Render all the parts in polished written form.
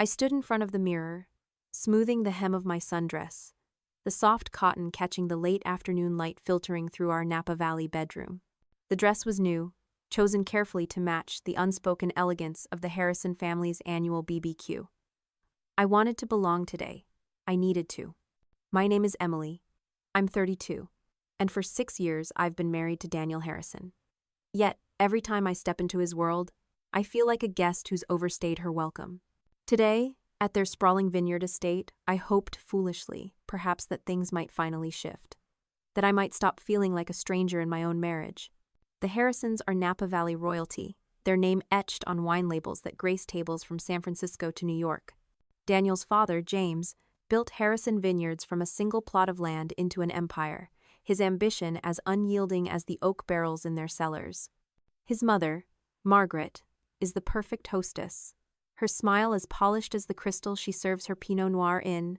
I stood in front of the mirror, smoothing the hem of my sundress, the soft cotton catching the late afternoon light filtering through our Napa Valley bedroom. The dress was new, chosen carefully to match the unspoken elegance of the Harrison family's annual BBQ. I wanted to belong today. I needed to. My name is Emily. I'm 32, and for 6 years I've been married to Daniel Harrison. Yet, every time I step into his world, I feel like a guest who's overstayed her welcome. Today, at their sprawling vineyard estate, I hoped foolishly, perhaps, that things might finally shift. That I might stop feeling like a stranger in my own marriage. The Harrisons are Napa Valley royalty, their name etched on wine labels that grace tables from San Francisco to New York. Daniel's father, James, built Harrison vineyards from a single plot of land into an empire, his ambition as unyielding as the oak barrels in their cellars. His mother, Margaret, is the perfect hostess. Her smile as polished as the crystal she serves her Pinot Noir in.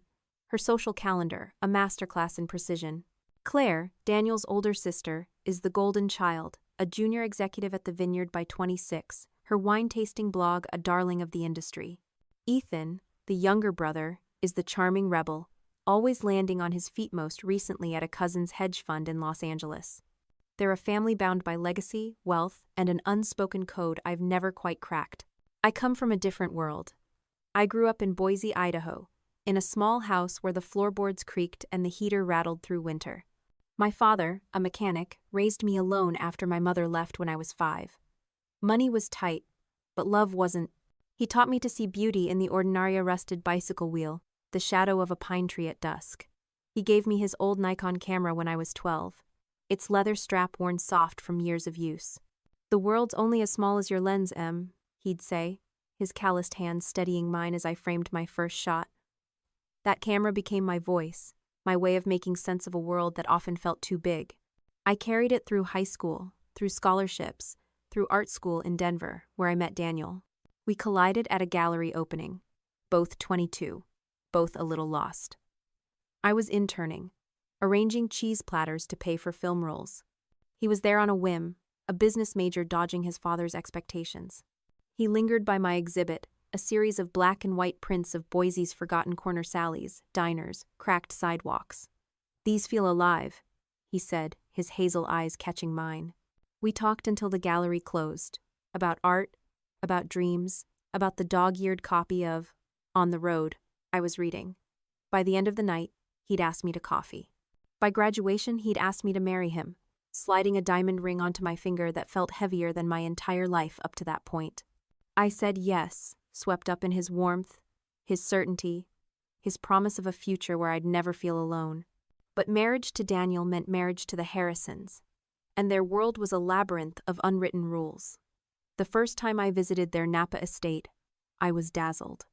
Her social calendar, a masterclass in precision. Claire, Daniel's older sister, is the golden child, a junior executive at the vineyard by 26, her wine-tasting blog a darling of the industry. Ethan, the younger brother, is the charming rebel, always landing on his feet, most recently at a cousin's hedge fund in Los Angeles. They're a family bound by legacy, wealth, and an unspoken code I've never quite cracked. I come from a different world. I grew up in Boise, Idaho, in a small house where the floorboards creaked and the heater rattled through winter. My father, a mechanic, raised me alone after my mother left when I was 5. Money was tight, but love wasn't. He taught me to see beauty in the ordinary rusted bicycle wheel, the shadow of a pine tree at dusk. He gave me his old Nikon camera when I was 12, its leather strap worn soft from years of use. "The world's only as small as your lens, Em," he'd say, his calloused hands steadying mine as I framed my first shot. That camera became my voice, my way of making sense of a world that often felt too big. I carried it through high school, through scholarships, through art school in Denver, where I met Daniel. We collided at a gallery opening, both 22, both a little lost. I was interning, arranging cheese platters to pay for film rolls. He was there on a whim, a business major dodging his father's expectations. He lingered by my exhibit, a series of black and white prints of Boise's forgotten corner sallies, diners, cracked sidewalks. "These feel alive," he said, his hazel eyes catching mine. We talked until the gallery closed, about art, about dreams, about the dog-eared copy of On the Road I was reading. By the end of the night, he'd asked me to coffee. By graduation, he'd asked me to marry him, sliding a diamond ring onto my finger that felt heavier than my entire life up to that point. I said yes, swept up in his warmth, his certainty, his promise of a future where I'd never feel alone. But marriage to Daniel meant marriage to the Harrisons, and their world was a labyrinth of unwritten rules. The first time I visited their Napa estate, I was dazzled.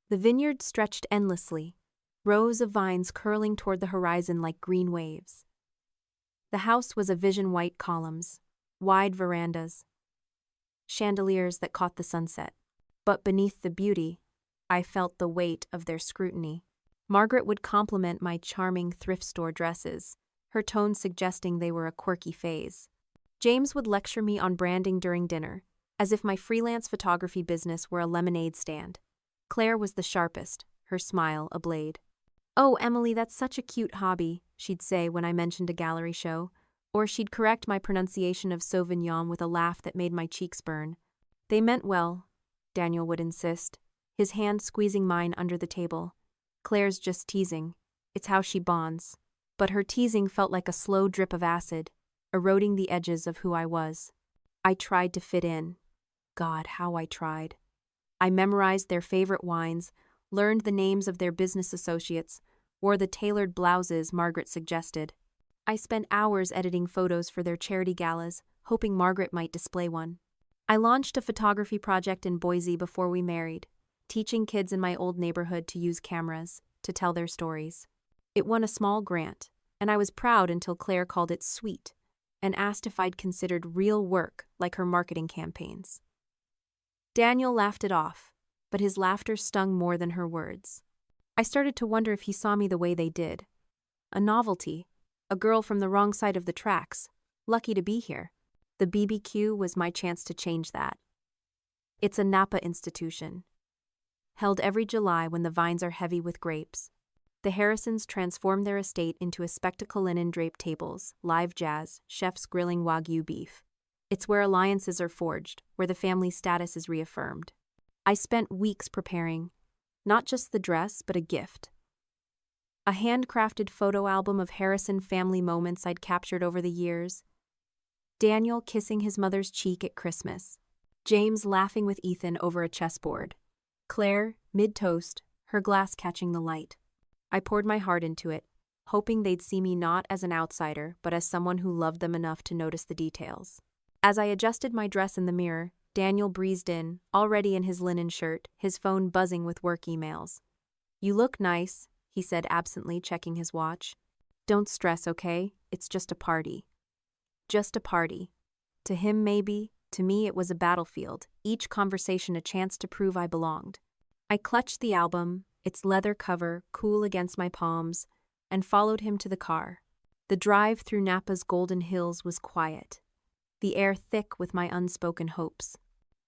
The vineyard stretched endlessly, rows of vines curling toward the horizon like green waves. The house was a vision: white columns, wide verandas, chandeliers that caught the sunset. But beneath the beauty, I felt the weight of their scrutiny. Margaret would compliment my charming thrift store dresses, her tone suggesting they were a quirky phase. James would lecture me on branding during dinner, as if my freelance photography business were a lemonade stand. Claire was the sharpest, her smile a blade. "Oh, Emily, that's such a cute hobby," she'd say when I mentioned a gallery show, or she'd correct my pronunciation of Sauvignon with a laugh that made my cheeks burn. "They meant well," Daniel would insist, his hand squeezing mine under the table. "Claire's just teasing. It's how she bonds." But her teasing felt like a slow drip of acid, eroding the edges of who I was. I tried to fit in. God, how I tried. I memorized their favorite wines, learned the names of their business associates, wore the tailored blouses Margaret suggested. I spent hours editing photos for their charity galas, hoping Margaret might display one. I launched a photography project in Boise before we married, teaching kids in my old neighborhood to use cameras, to tell their stories. It won a small grant, and I was proud until Claire called it sweet and asked if I'd considered real work like her marketing campaigns. Daniel laughed it off, but his laughter stung more than her words. I started to wonder if he saw me the way they did. A novelty, a girl from the wrong side of the tracks, lucky to be here. The BBQ was my chance to change that. It's a Napa institution. held every July when the vines are heavy with grapes. The Harrisons transformed their estate into a spectacle: linen-draped tables, live jazz, chefs grilling Wagyu beef. It's where alliances are forged, where the family status is reaffirmed. I spent weeks preparing, not just the dress, but a gift. A handcrafted photo album of Harrison family moments I'd captured over the years. Daniel kissing his mother's cheek at Christmas. James laughing with Ethan over a chessboard. Claire, mid-toast, her glass catching the light. I poured my heart into it, hoping they'd see me not as an outsider, but as someone who loved them enough to notice the details. As I adjusted my dress in the mirror, Daniel breezed in, already in his linen shirt, his phone buzzing with work emails. "You look nice," he said absently, checking his watch. "Don't stress, okay? It's just a party." Just a party. To him, maybe. To me, it was a battlefield, each conversation a chance to prove I belonged. I clutched the album, its leather cover cool against my palms, and followed him to the car. The drive through Napa's golden hills was quiet, the air thick with my unspoken hopes.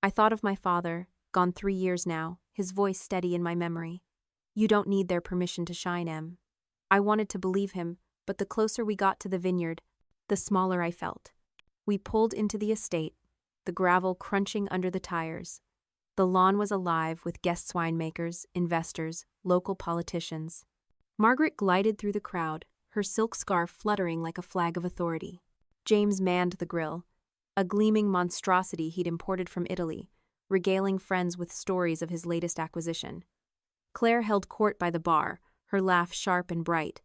I thought of my father, gone 3 years now, his voice steady in my memory. "You don't need their permission to shine, Em." I wanted to believe him, but the closer we got to the vineyard, the smaller I felt. We pulled into the estate, the gravel crunching under the tires. The lawn was alive with guest winemakers, investors, local politicians. Margaret glided through the crowd, her silk scarf fluttering like a flag of authority. James manned the grill, a gleaming monstrosity he'd imported from Italy, regaling friends with stories of his latest acquisition. Claire held court by the bar, her laugh sharp and bright.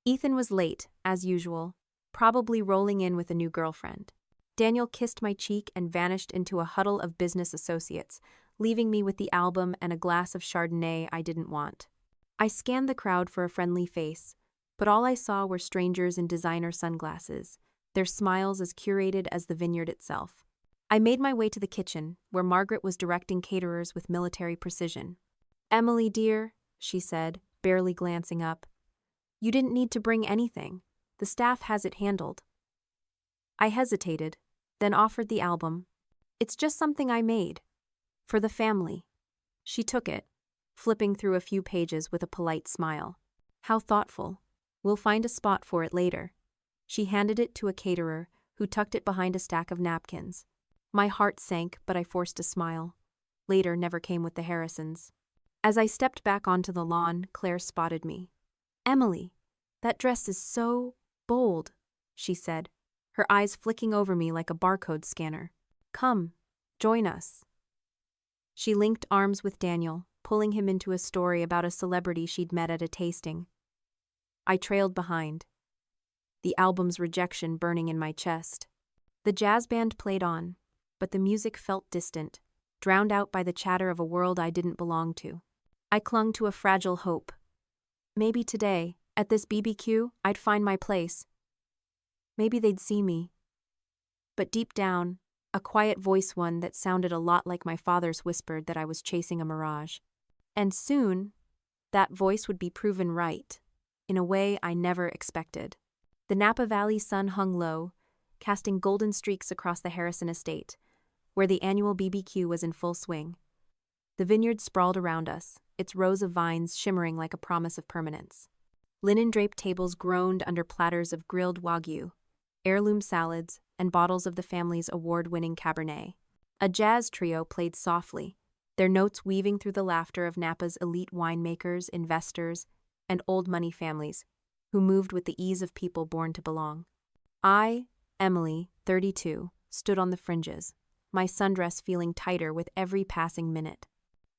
Ethan was late, as usual, probably rolling in with a new girlfriend. Daniel kissed my cheek and vanished into a huddle of business associates, leaving me with the album and a glass of Chardonnay I didn't want. I scanned the crowd for a friendly face, but all I saw were strangers in designer sunglasses, their smiles as curated as the vineyard itself. I made my way to the kitchen, where Margaret was directing caterers with military precision. "Emily, dear," she said, barely glancing up. "You didn't need to bring anything. The staff has it handled." I hesitated, then offered the album. "It's just something I made. For the family." She took it, flipping through a few pages with a polite smile. "How thoughtful. We'll find a spot for it later." She handed it to a caterer, who tucked it behind a stack of napkins. My heart sank, but I forced a smile. Later never came with the Harrisons. As I stepped back onto the lawn, Claire spotted me. "Emily, that dress is so bold," she said, her eyes flicking over me like a barcode scanner. "Come, join us." She linked arms with Daniel, pulling him into a story about a celebrity she'd met at a tasting. I trailed behind, the album's rejection burning in my chest. The jazz band played on, but the music felt distant, drowned out by the chatter of a world I didn't belong to. I clung to a fragile hope. Maybe today, at this BBQ, I'd find my place. Maybe they'd see me. But deep down, a quiet voice, one that sounded a lot like my father's, whispered that I was chasing a mirage. And soon, that voice would be proven right, in a way I never expected. The Napa Valley sun hung low, casting golden streaks across the Harrison estate, where the annual BBQ was in full swing. The vineyard sprawled around us, its rows of vines shimmering like a promise of permanence. Linen-draped tables groaned under platters of grilled Wagyu, heirloom salads, and bottles of the family's award-winning Cabernet. A jazz trio played softly, their notes weaving through the laughter of Napa's elite winemakers, investors, and old money families, who moved with the ease of people born to belong. I, Emily, 32, stood on the fringes, my sundress feeling tighter with every passing minute.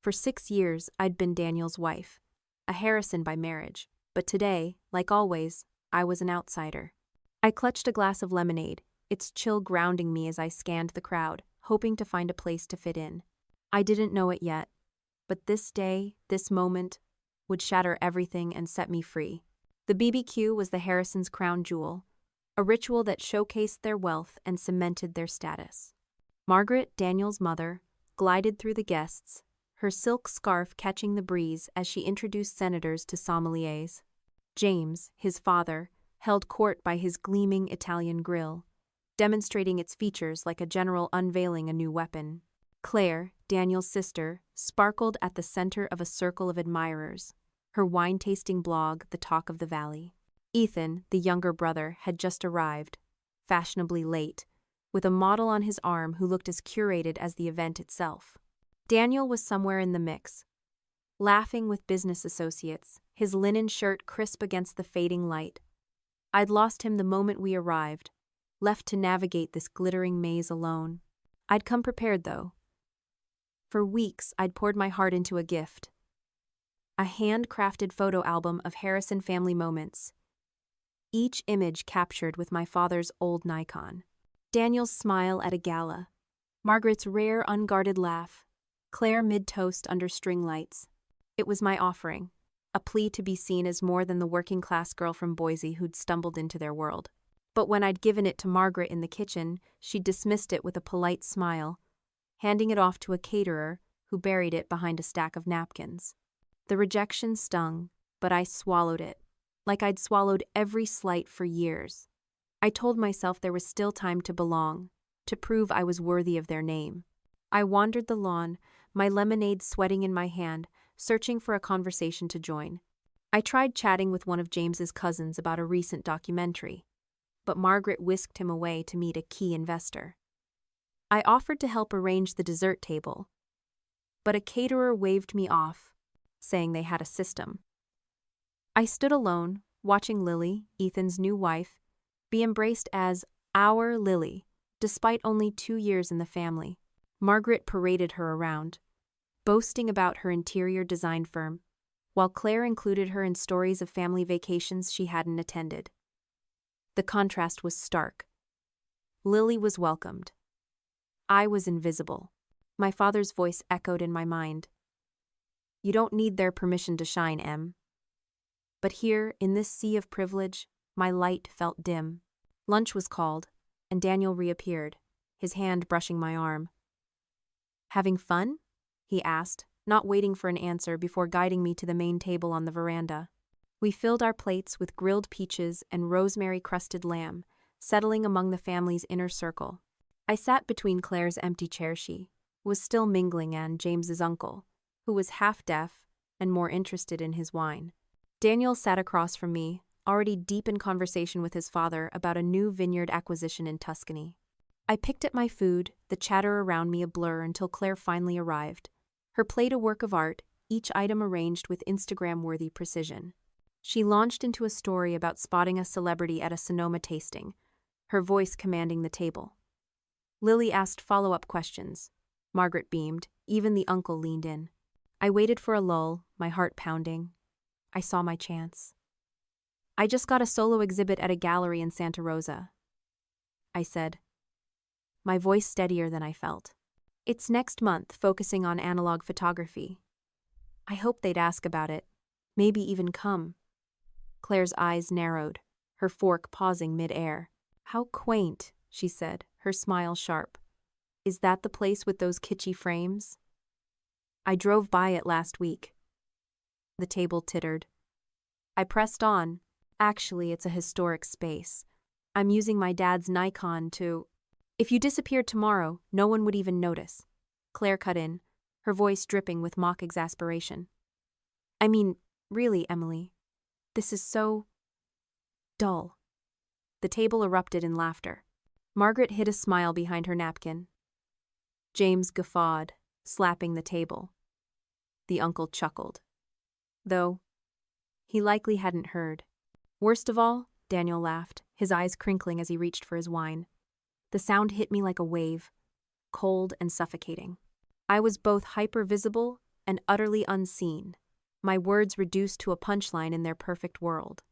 For 6 years, I'd been Daniel's wife, a Harrison by marriage, but today, like always, I was an outsider. I clutched a glass of lemonade, its chill grounding me as I scanned the crowd, hoping to find a place to fit in. I didn't know it yet, but this day, this moment, would shatter everything and set me free. The BBQ was the Harrisons' crown jewel, a ritual that showcased their wealth and cemented their status. Margaret, Daniel's mother, glided through the guests, her silk scarf catching the breeze as she introduced senators to sommeliers. James, his father, held court by his gleaming Italian grill, demonstrating its features like a general unveiling a new weapon. Claire, Daniel's sister, sparkled at the center of a circle of admirers, her wine-tasting blog the talk of the valley. Ethan, the younger brother, had just arrived, fashionably late, with a model on his arm who looked as curated as the event itself. Daniel was somewhere in the mix, laughing with business associates, his linen shirt crisp against the fading light. I'd lost him the moment we arrived, left to navigate this glittering maze alone. I'd come prepared, though. For weeks, I'd poured my heart into a gift. A hand-crafted photo album of Harrison family moments, each image captured with my father's old Nikon. Daniel's smile at a gala, Margaret's rare unguarded laugh, Claire mid-toast under string lights. It was my offering, a plea to be seen as more than the working-class girl from Boise who'd stumbled into their world. But when I'd given it to Margaret in the kitchen, she dismissed it with a polite smile, handing it off to a caterer who buried it behind a stack of napkins. The rejection stung, but I swallowed it, like I'd swallowed every slight for years. I told myself there was still time to belong, to prove I was worthy of their name. I wandered the lawn, my lemonade sweating in my hand, searching for a conversation to join. I tried chatting with one of James's cousins about a recent documentary, but Margaret whisked him away to meet a key investor. I offered to help arrange the dessert table, but a caterer waved me off, saying they had a system. I stood alone, watching Lily, Ethan's new wife, be embraced as our Lily, despite only 2 years in the family. Margaret paraded her around, boasting about her interior design firm, while Claire included her in stories of family vacations she hadn't attended. The contrast was stark. Lily was welcomed. I was invisible. My father's voice echoed in my mind. You don't need their permission to shine, Em. But here, in this sea of privilege, my light felt dim. Lunch was called, and Daniel reappeared, his hand brushing my arm. Having fun? He asked, not waiting for an answer before guiding me to the main table on the veranda. We filled our plates with grilled peaches and rosemary-crusted lamb, settling among the family's inner circle. I sat between Claire's empty chair. She was still mingling, and James's uncle, who was half-deaf and more interested in his wine. Daniel sat across from me, already deep in conversation with his father about a new vineyard acquisition in Tuscany. I picked at my food, the chatter around me a blur until Claire finally arrived. Her plate a work of art, each item arranged with Instagram-worthy precision. She launched into a story about spotting a celebrity at a Sonoma tasting, her voice commanding the table. Lily asked follow-up questions. Margaret beamed, even the uncle leaned in. I waited for a lull, my heart pounding. I saw my chance. I just got a solo exhibit at a gallery in Santa Rosa, I said, my voice steadier than I felt. It's next month, focusing on analog photography. I hoped they'd ask about it, maybe even come. Claire's eyes narrowed, her fork pausing mid-air. How quaint, she said, her smile sharp. Is that the place with those kitschy frames? I drove by it last week. The table tittered. I pressed on. Actually, it's a historic space. I'm using my dad's Nikon to... If you disappeared tomorrow, no one would even notice. Claire cut in, her voice dripping with mock exasperation. I mean, really, Emily. This is so... dull. The table erupted in laughter. Margaret hid a smile behind her napkin. James guffawed, slapping the table. The uncle chuckled. Though, he likely hadn't heard. Worst of all, Daniel laughed, his eyes crinkling as he reached for his wine. The sound hit me like a wave, cold and suffocating. I was both hyper-visible and utterly unseen, my words reduced to a punchline in their perfect world.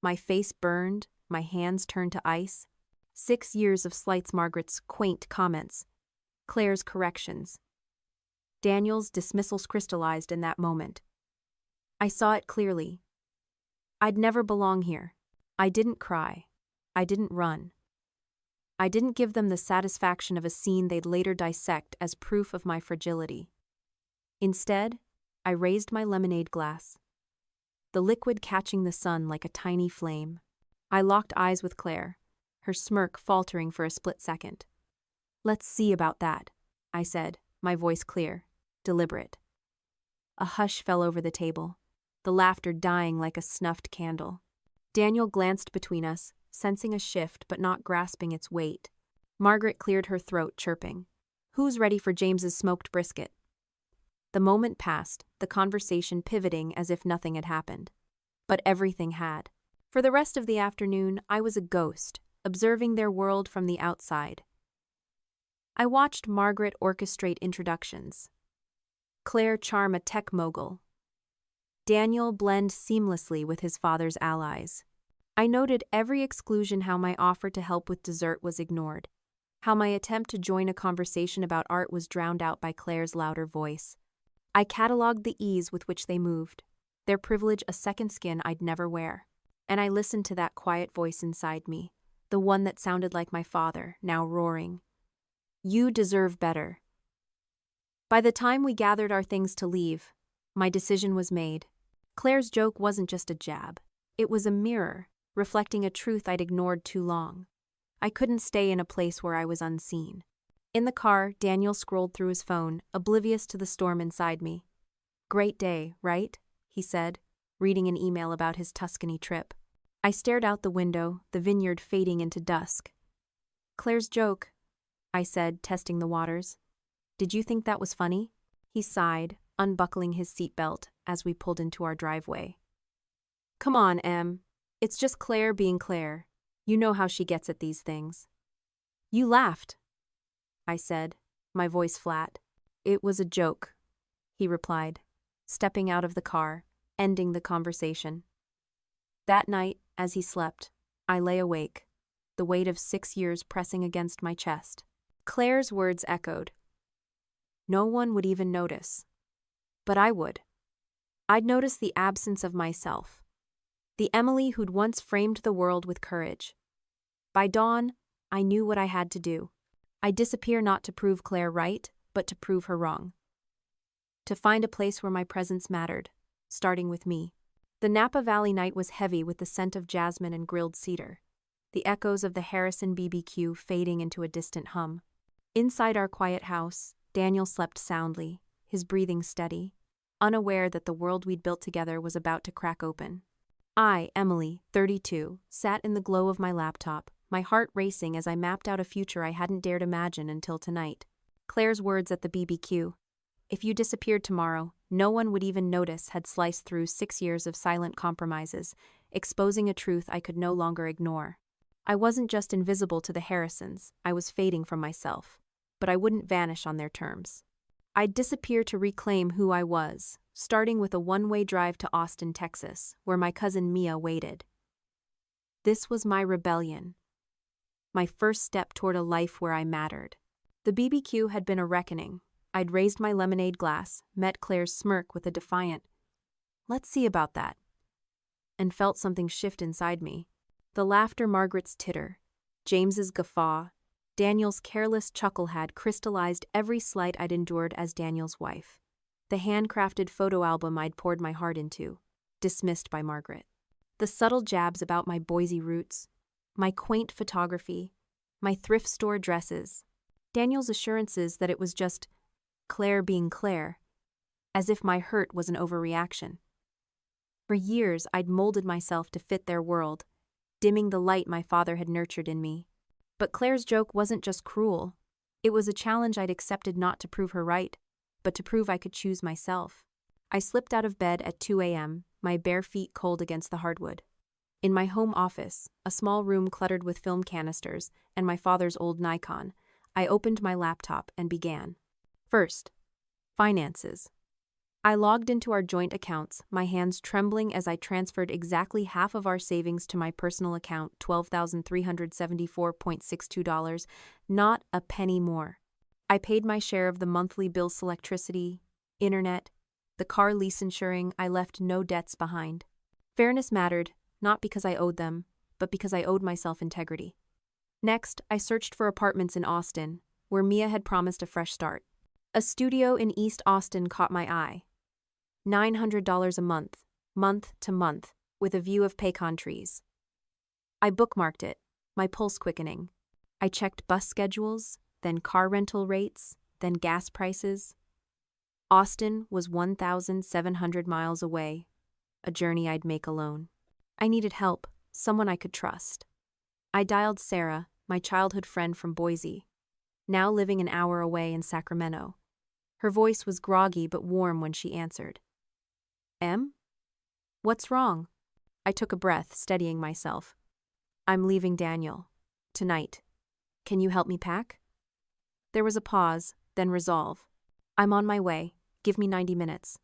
My face burned, my hands turned to ice. 6 years of slights, Margaret's quaint comments, Claire's corrections. Daniel's dismissals crystallized in that moment. I saw it clearly. I'd never belong here. I didn't cry. I didn't run. I didn't give them the satisfaction of a scene they'd later dissect as proof of my fragility. Instead, I raised my lemonade glass, the liquid catching the sun like a tiny flame. I locked eyes with Claire, her smirk faltering for a split second. Let's see about that, I said, my voice clear, deliberate. A hush fell over the table, the laughter dying like a snuffed candle. Daniel glanced between us, sensing a shift but not grasping its weight. Margaret cleared her throat, chirping, "Who's ready for James's smoked brisket?" The moment passed, the conversation pivoting as if nothing had happened. But everything had. For the rest of the afternoon, I was a ghost, observing their world from the outside. I watched Margaret orchestrate introductions, Claire charm a tech mogul, Daniel blend seamlessly with his father's allies. I noted every exclusion, how my offer to help with dessert was ignored, how my attempt to join a conversation about art was drowned out by Claire's louder voice. I catalogued the ease with which they moved, their privilege a second skin I'd never wear. And I listened to that quiet voice inside me, the one that sounded like my father, now roaring, "You deserve better." By the time we gathered our things to leave, my decision was made. Claire's joke wasn't just a jab. It was a mirror, reflecting a truth I'd ignored too long. I couldn't stay in a place where I was unseen. In the car, Daniel scrolled through his phone, oblivious to the storm inside me. "Great day, right?" he said, reading an email about his Tuscany trip. I stared out the window, the vineyard fading into dusk. "Claire's joke," I said, testing the waters. "Did you think that was funny?" He sighed, unbuckling his seatbelt as we pulled into our driveway. "Come on, Em. It's just Claire being Claire. You know how she gets at these things." "You laughed," I said, my voice flat. "It was a joke," he replied, stepping out of the car, ending the conversation. That night, as he slept, I lay awake, the weight of 6 years pressing against my chest. Claire's words echoed. No one would even notice. But I would. I'd notice the absence of myself, the Emily who'd once framed the world with courage. By dawn, I knew what I had to do. I'd disappear not to prove Claire right, but to prove her wrong. To find a place where my presence mattered, starting with me. The Napa Valley night was heavy with the scent of jasmine and grilled cedar, the echoes of the Harrison BBQ fading into a distant hum. Inside our quiet house, Daniel slept soundly, his breathing steady, unaware that the world we'd built together was about to crack open. I, Emily, 32, sat in the glow of my laptop, my heart racing as I mapped out a future I hadn't dared imagine until tonight. Claire's words at the BBQ, "If you disappeared tomorrow, no one would even notice," had sliced through 6 years of silent compromises, exposing a truth I could no longer ignore. I wasn't just invisible to the Harrisons, I was fading from myself. But I wouldn't vanish on their terms. I'd disappear to reclaim who I was, starting with a one-way drive to Austin, Texas, where my cousin Mia waited. This was my rebellion. My first step toward a life where I mattered. The BBQ had been a reckoning. I'd raised my lemonade glass, met Claire's smirk with a defiant, "Let's see about that," and felt something shift inside me. The laughter, Margaret's titter, James's guffaw, Daniel's careless chuckle had crystallized every slight I'd endured as Daniel's wife. The handcrafted photo album I'd poured my heart into, dismissed by Margaret. The subtle jabs about my Boise roots, my quaint photography, my thrift store dresses, Daniel's assurances that it was just Claire being Claire, as if my hurt was an overreaction. For years, I'd molded myself to fit their world, dimming the light my father had nurtured in me. But Claire's joke wasn't just cruel. It was a challenge I'd accepted not to prove her right, but to prove I could choose myself. I slipped out of bed at 2 a.m., my bare feet cold against the hardwood. In my home office, a small room cluttered with film canisters and my father's old Nikon, I opened my laptop and began. First, finances. I logged into our joint accounts, my hands trembling as I transferred exactly half of our savings to my personal account, $12,374.62, not a penny more. I paid my share of the monthly bills, electricity, internet, the car lease insuring. I left no debts behind. Fairness mattered, not because I owed them, but because I owed myself integrity. Next, I searched for apartments in Austin, where Mia had promised a fresh start. A studio in East Austin caught my eye. $900 a month, month to month, with a view of pecan trees. I bookmarked it, my pulse quickening. I checked bus schedules, then car rental rates, then gas prices. Austin was 1,700 miles away, a journey I'd make alone. I needed help, someone I could trust. I dialed Sarah, my childhood friend from Boise, now living an hour away in Sacramento. Her voice was groggy but warm when she answered. Em? What's wrong? I took a breath, steadying myself. I'm leaving Daniel. Tonight. Can you help me pack? There was a pause, then resolve. I'm on my way. Give me 90 minutes.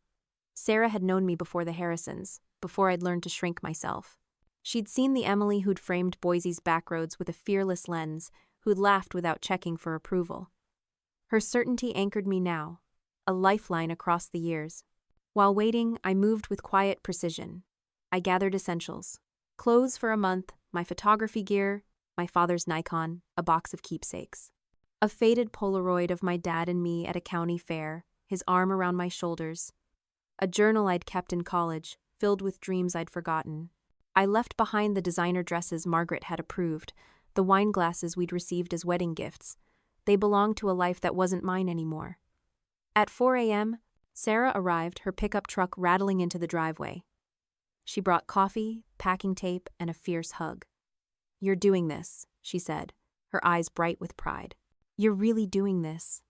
Sarah had known me before the Harrisons, before I'd learned to shrink myself. She'd seen the Emily who'd framed Boise's backroads with a fearless lens, who'd laughed without checking for approval. Her certainty anchored me now, a lifeline across the years. While waiting, I moved with quiet precision. I gathered essentials. Clothes for a month, my photography gear, my father's Nikon, a box of keepsakes. A faded Polaroid of my dad and me at a county fair, his arm around my shoulders. A journal I'd kept in college, filled with dreams I'd forgotten. I left behind the designer dresses Margaret had approved, the wine glasses we'd received as wedding gifts. They belonged to a life that wasn't mine anymore. At 4 a.m., Sarah arrived, her pickup truck rattling into the driveway. She brought coffee, packing tape, and a fierce hug. You're doing this, she said, her eyes bright with pride. You're really doing this.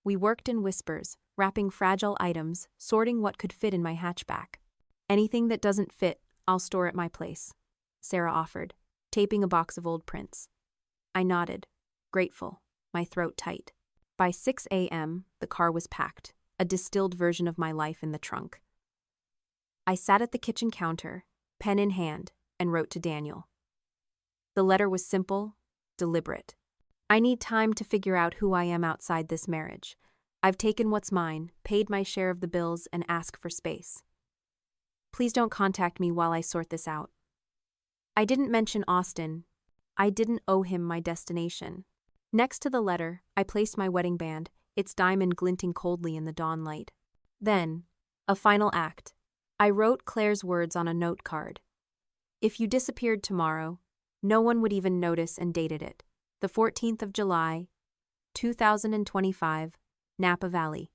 We worked in whispers, wrapping fragile items, sorting what could fit in my hatchback. Anything that doesn't fit, I'll store at my place, Sarah offered, taping a box of old prints. I nodded, grateful, my throat tight. By 6 a.m., the car was packed, a distilled version of my life in the trunk. I sat at the kitchen counter, pen in hand, and wrote to Daniel. The letter was simple, deliberate. I need time to figure out who I am outside this marriage. I've taken what's mine, paid my share of the bills, and asked for space. Please don't contact me while I sort this out. I didn't mention Austin. I didn't owe him my destination. Next to the letter, I placed my wedding band, its diamond glinting coldly in the dawn light. Then, a final act. I wrote Claire's words on a note card. If you disappeared tomorrow, no one would even notice, and dated it. The 14th of July, 2025, Napa Valley.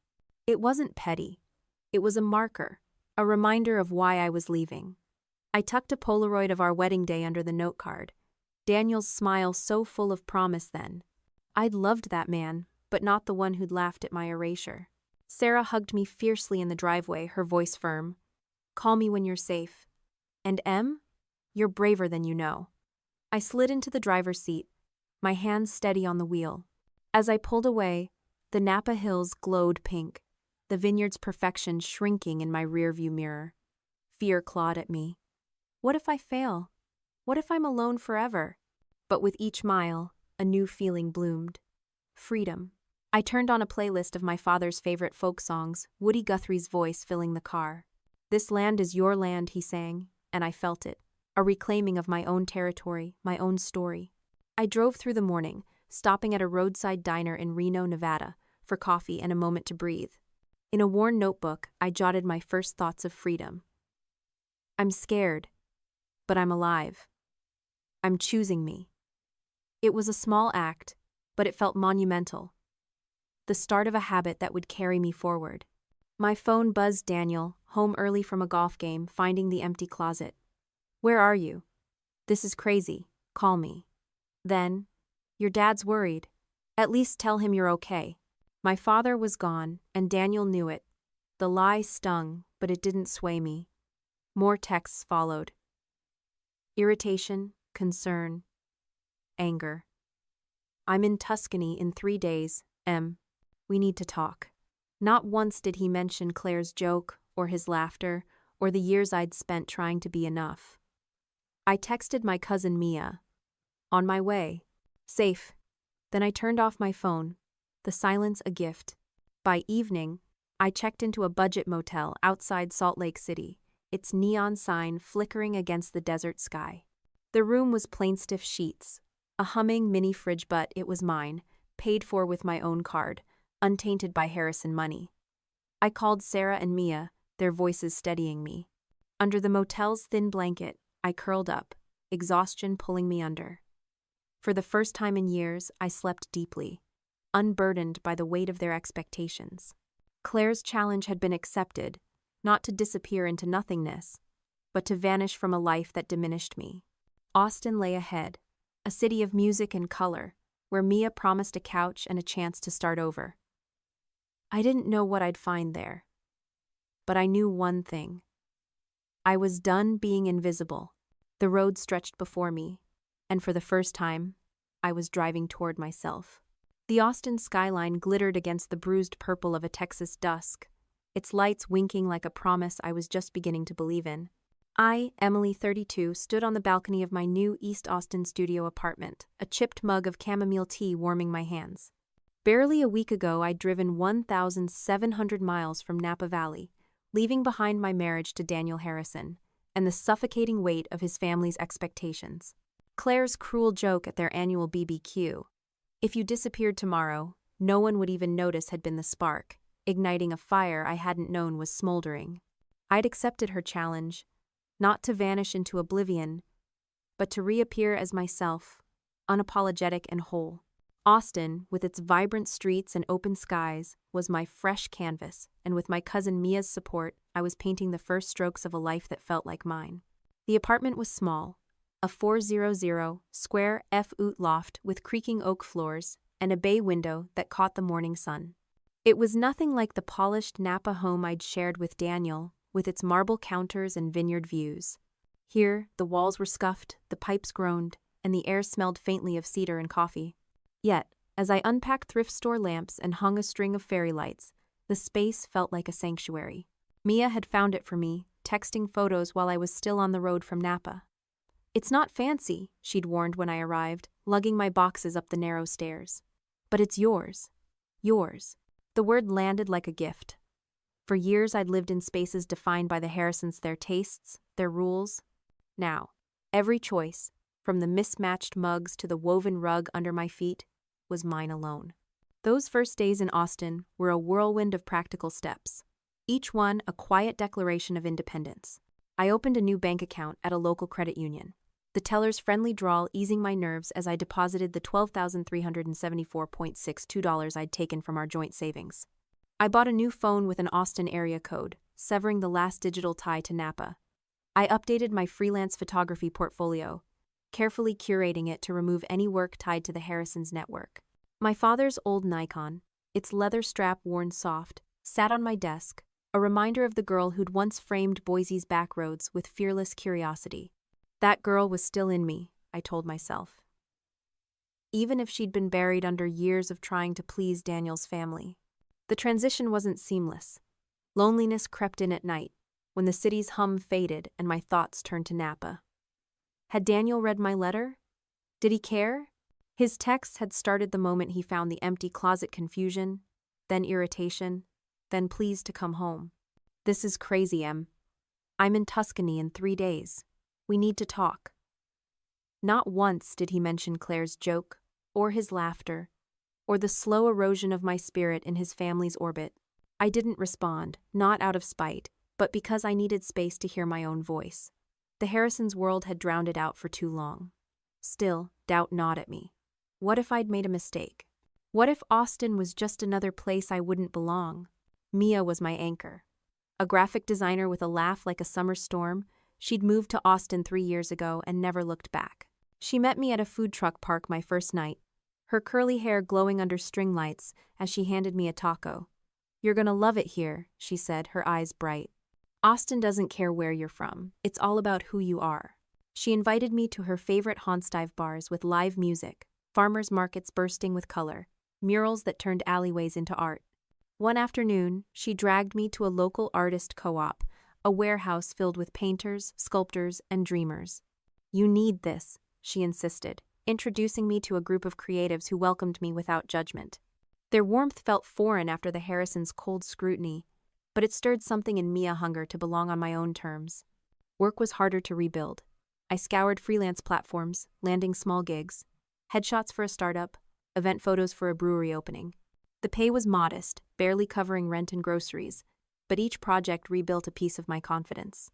It wasn't petty. It was a marker, a reminder of why I was leaving. I tucked a Polaroid of our wedding day under the note card. Daniel's smile so full of promise then. I'd loved that man, but not the one who'd laughed at my erasure. Sarah hugged me fiercely in the driveway, her voice firm. Call me when you're safe. And Em? You're braver than you know. I slid into the driver's seat, my hands steady on the wheel. As I pulled away, the Napa Hills glowed pink, the vineyard's perfection shrinking in my rearview mirror. Fear clawed at me. What if I fail? What if I'm alone forever? But with each mile, a new feeling bloomed. Freedom. I turned on a playlist of my father's favorite folk songs, Woody Guthrie's voice filling the car. This land is your land, he sang, and I felt it. A reclaiming of my own territory, my own story. I drove through the morning, stopping at a roadside diner in Reno, Nevada, for coffee and a moment to breathe. In a worn notebook, I jotted my first thoughts of freedom. I'm scared, but I'm alive. I'm choosing me. It was a small act, but it felt monumental. The start of a habit that would carry me forward. My phone buzzed Daniel, home early from a golf game, finding the empty closet. Where are you? This is crazy. Call me. Then, your dad's worried. At least tell him you're okay. My father was gone, and Daniel knew it. The lie stung, but it didn't sway me. More texts followed. Irritation, concern, anger. I'm in Tuscany in 3 days, Em. We need to talk. Not once did he mention Claire's joke, or his laughter, or the years I'd spent trying to be enough. I texted my cousin Mia. On my way. Safe. Then I turned off my phone, the silence a gift. By evening, I checked into a budget motel outside Salt Lake City, its neon sign flickering against the desert sky. The room was plain-stiff sheets, a humming mini fridge, but it was mine, paid for with my own card, untainted by Harrison money. I called Sarah and Mia, their voices steadying me. Under the motel's thin blanket, I curled up, exhaustion pulling me under. For the first time in years, I slept deeply. unburdened by the weight of their expectations. Claire's challenge had been accepted, not to disappear into nothingness, but to vanish from a life that diminished me. Austin lay ahead, a city of music and color, where Mia promised a couch and a chance to start over. I didn't know what I'd find there, but I knew one thing. I was done being invisible. The road stretched before me, and for the first time, I was driving toward myself. The Austin skyline glittered against the bruised purple of a Texas dusk, its lights winking like a promise I was just beginning to believe in. I, Emily 32, stood on the balcony of my new East Austin studio apartment, a chipped mug of chamomile tea warming my hands. Barely a week ago, I'd driven 1,700 miles from Napa Valley, leaving behind my marriage to Daniel Harrison and the suffocating weight of his family's expectations. Claire's cruel joke at their annual BBQ, "If you disappeared tomorrow, no one would even notice," had been the spark, igniting a fire I hadn't known was smoldering. I'd accepted her challenge, not to vanish into oblivion, but to reappear as myself, unapologetic and whole. Austin, with its vibrant streets and open skies, was my fresh canvas, and with my cousin Mia's support, I was painting the first strokes of a life that felt like mine. The apartment was small, a 400 square F-oot loft with creaking oak floors and a bay window that caught the morning sun. It was nothing like the polished Napa home I'd shared with Daniel, with its marble counters and vineyard views. Here, the walls were scuffed, the pipes groaned, and the air smelled faintly of cedar and coffee. Yet, as I unpacked thrift store lamps and hung a string of fairy lights, the space felt like a sanctuary. Mia had found it for me, texting photos while I was still on the road from Napa. "It's not fancy," she'd warned when I arrived, lugging my boxes up the narrow stairs. "But it's yours. Yours." The word landed like a gift. For years I'd lived in spaces defined by the Harrisons, their tastes, their rules. Now, every choice, from the mismatched mugs to the woven rug under my feet, was mine alone. Those first days in Austin were a whirlwind of practical steps, each one a quiet declaration of independence. I opened a new bank account at a local credit union, the teller's friendly drawl easing my nerves as I deposited the $12,374.62 I'd taken from our joint savings. I bought a new phone with an Austin area code, severing the last digital tie to Napa. I updated my freelance photography portfolio, carefully curating it to remove any work tied to the Harrisons network. My father's old Nikon, its leather strap worn soft, sat on my desk, a reminder of the girl who'd once framed Boise's back roads with fearless curiosity. That girl was still in me, I told myself. Even if she'd been buried under years of trying to please Daniel's family. The transition wasn't seamless. Loneliness crept in at night, when the city's hum faded and my thoughts turned to Napa. Had Daniel read my letter? Did he care? His texts had started the moment he found the empty closet. Confusion, then irritation, then pleas to come home. "This is crazy, Em. I'm in Tuscany in 3 days. We need to talk." Not once did he mention Claire's joke, or his laughter, or the slow erosion of my spirit in his family's orbit. I didn't respond, not out of spite, but because I needed space to hear my own voice. The Harrisons' world had drowned it out for too long. Still, doubt gnawed at me. What if I'd made a mistake? What if Austin was just another place I wouldn't belong? Mia was my anchor. A graphic designer with a laugh like a summer storm, she'd moved to Austin 3 years ago and never looked back. She met me at a food truck park my first night, her curly hair glowing under string lights as she handed me a taco. "You're gonna love it here," she said, her eyes bright. "Austin doesn't care where you're from. It's all about who you are." She invited me to her favorite Hansdive bars with live music, farmers markets bursting with color, murals that turned alleyways into art. One afternoon, she dragged me to a local artist co-op, a warehouse filled with painters, sculptors, and dreamers. "You need this," she insisted, introducing me to a group of creatives who welcomed me without judgment. Their warmth felt foreign after the Harrisons' cold scrutiny, but it stirred something in me, a hunger to belong on my own terms. Work was harder to rebuild. I scoured freelance platforms, landing small gigs, headshots for a startup, event photos for a brewery opening. The pay was modest, barely covering rent and groceries, but each project rebuilt a piece of my confidence.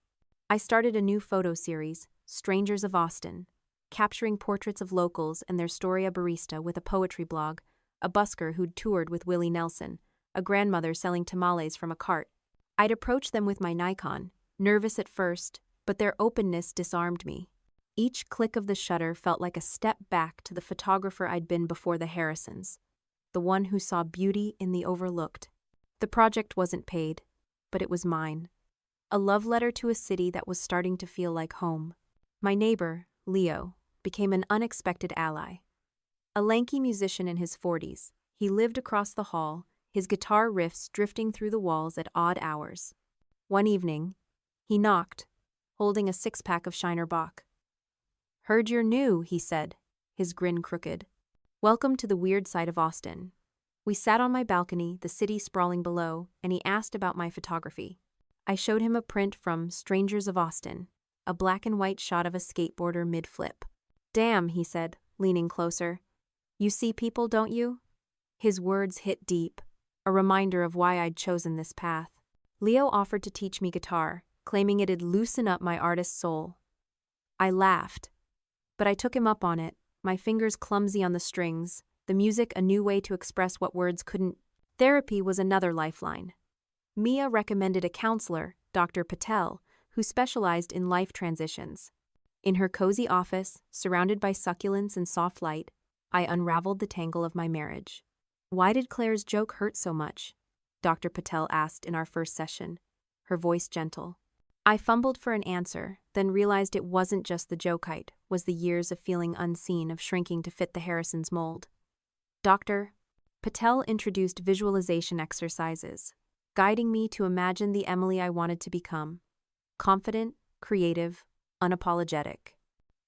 I started a new photo series, Strangers of Austin, capturing portraits of locals and their story. A barista with a poetry blog, a busker who'd toured with Willie Nelson, a grandmother selling tamales from a cart. I'd approach them with my Nikon, nervous at first, but their openness disarmed me. Each click of the shutter felt like a step back to the photographer I'd been before the Harrisons, the one who saw beauty in the overlooked. The project wasn't paid, but it was mine. A love letter to a city that was starting to feel like home. My neighbor, Leo, became an unexpected ally. A lanky musician in his 40s, he lived across the hall, his guitar riffs drifting through the walls at odd hours. One evening, he knocked, holding a six-pack of Shiner Bock. "Heard you're new," he said, his grin crooked. "Welcome to the weird side of Austin." We sat on my balcony, the city sprawling below, and he asked about my photography. I showed him a print from Strangers of Austin, a black and white shot of a skateboarder mid-flip. "Damn," he said, leaning closer. "You see people, don't you?" His words hit deep, a reminder of why I'd chosen this path. Leo offered to teach me guitar, claiming it'd loosen up my artist's soul. I laughed, but I took him up on it, my fingers clumsy on the strings, the music a new way to express what words couldn't. Therapy was another lifeline. Mia recommended a counselor, Dr. Patel, who specialized in life transitions. In her cozy office, surrounded by succulents and soft light, I unraveled the tangle of my marriage. "Why did Claire's joke hurt so much?" Dr. Patel asked in our first session, her voice gentle. I fumbled for an answer, then realized it wasn't just the joke height, was the years of feeling unseen, of shrinking to fit the Harrisons' mold. Dr. Patel introduced visualization exercises, guiding me to imagine the Emily I wanted to become. Confident, creative, unapologetic.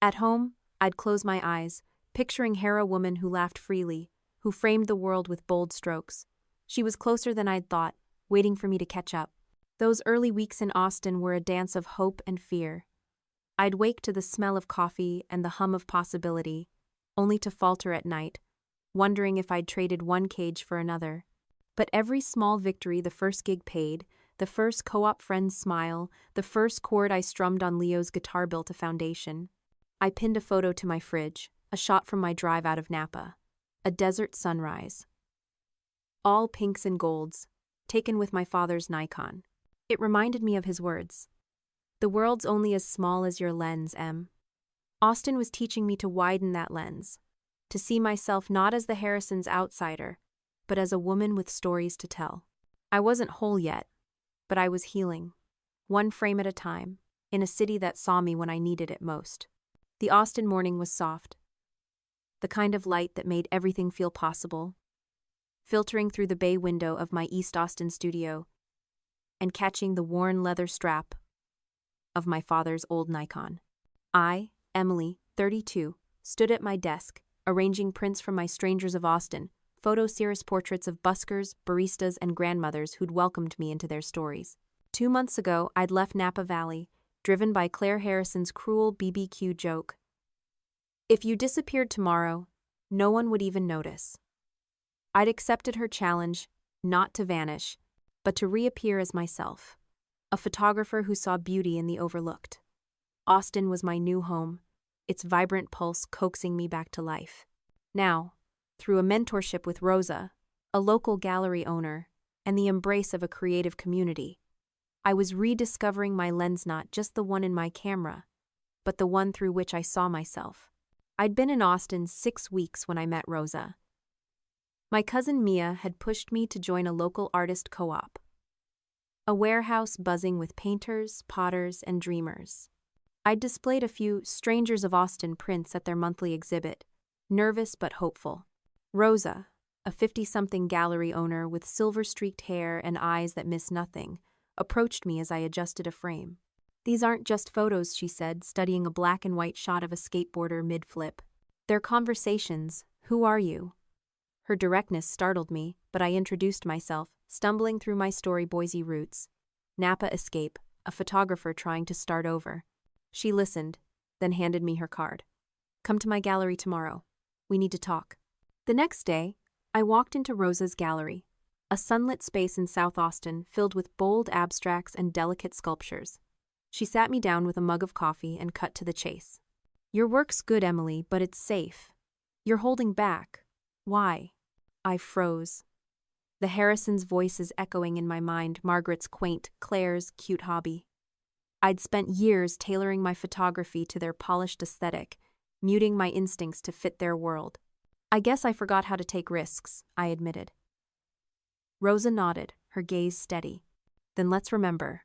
At home, I'd close my eyes, picturing a woman who laughed freely, who framed the world with bold strokes. She was closer than I'd thought, waiting for me to catch up. Those early weeks in Austin were a dance of hope and fear. I'd wake to the smell of coffee and the hum of possibility, only to falter at night, wondering if I'd traded one cage for another. But every small victory, the first gig paid, the first co-op friend's smile, the first chord I strummed on Leo's guitar built a foundation. I pinned a photo to my fridge, a shot from my drive out of Napa. A desert sunrise. All pinks and golds, taken with my father's Nikon. It reminded me of his words. "The world's only as small as your lens, Em." Austin was teaching me to widen that lens, to see myself not as the Harrisons' outsider, but as a woman with stories to tell. I wasn't whole yet, but I was healing, one frame at a time, in a city that saw me when I needed it most. The Austin morning was soft, the kind of light that made everything feel possible, filtering through the bay window of my East Austin studio and catching the worn leather strap of my father's old Nikon. I, Emily, 32, stood at my desk, arranging prints from my Strangers of Austin, photo-serious portraits of buskers, baristas, and grandmothers who'd welcomed me into their stories. 2 months ago, I'd left Napa Valley, driven by Claire Harrison's cruel BBQ joke. "If you disappeared tomorrow, no one would even notice." I'd accepted her challenge, not to vanish, but to reappear as myself, a photographer who saw beauty in the overlooked. Austin was my new home, its vibrant pulse coaxing me back to life. Now, through a mentorship with Rosa, a local gallery owner, and the embrace of a creative community, I was rediscovering my lens, not just the one in my camera, but the one through which I saw myself. I'd been in Austin 6 weeks when I met Rosa. My cousin Mia had pushed me to join a local artist co-op, a warehouse buzzing with painters, potters, and dreamers. I'd displayed a few Strangers of Austin prints at their monthly exhibit, nervous but hopeful. Rosa, a 50-something gallery owner with silver-streaked hair and eyes that miss nothing, approached me as I adjusted a frame. "These aren't just photos," she said, studying a black and white shot of a skateboarder mid-flip. "They're conversations. Who are you?" Her directness startled me, but I introduced myself, stumbling through my story Boise roots. Napa escape, a photographer trying to start over. She listened, then handed me her card. "Come to my gallery tomorrow. We need to talk." The next day, I walked into Rosa's gallery, a sunlit space in South Austin filled with bold abstracts and delicate sculptures. She sat me down with a mug of coffee and cut to the chase. "Your work's good, Emily, but it's safe. You're holding back. Why?" I froze. The Harrisons' voices echoing in my mind, Margaret's quaint, Claire's cute hobby. I'd spent years tailoring my photography to their polished aesthetic, muting my instincts to fit their world. I guess I forgot how to take risks, I admitted. Rosa nodded, her gaze steady. Then let's remember.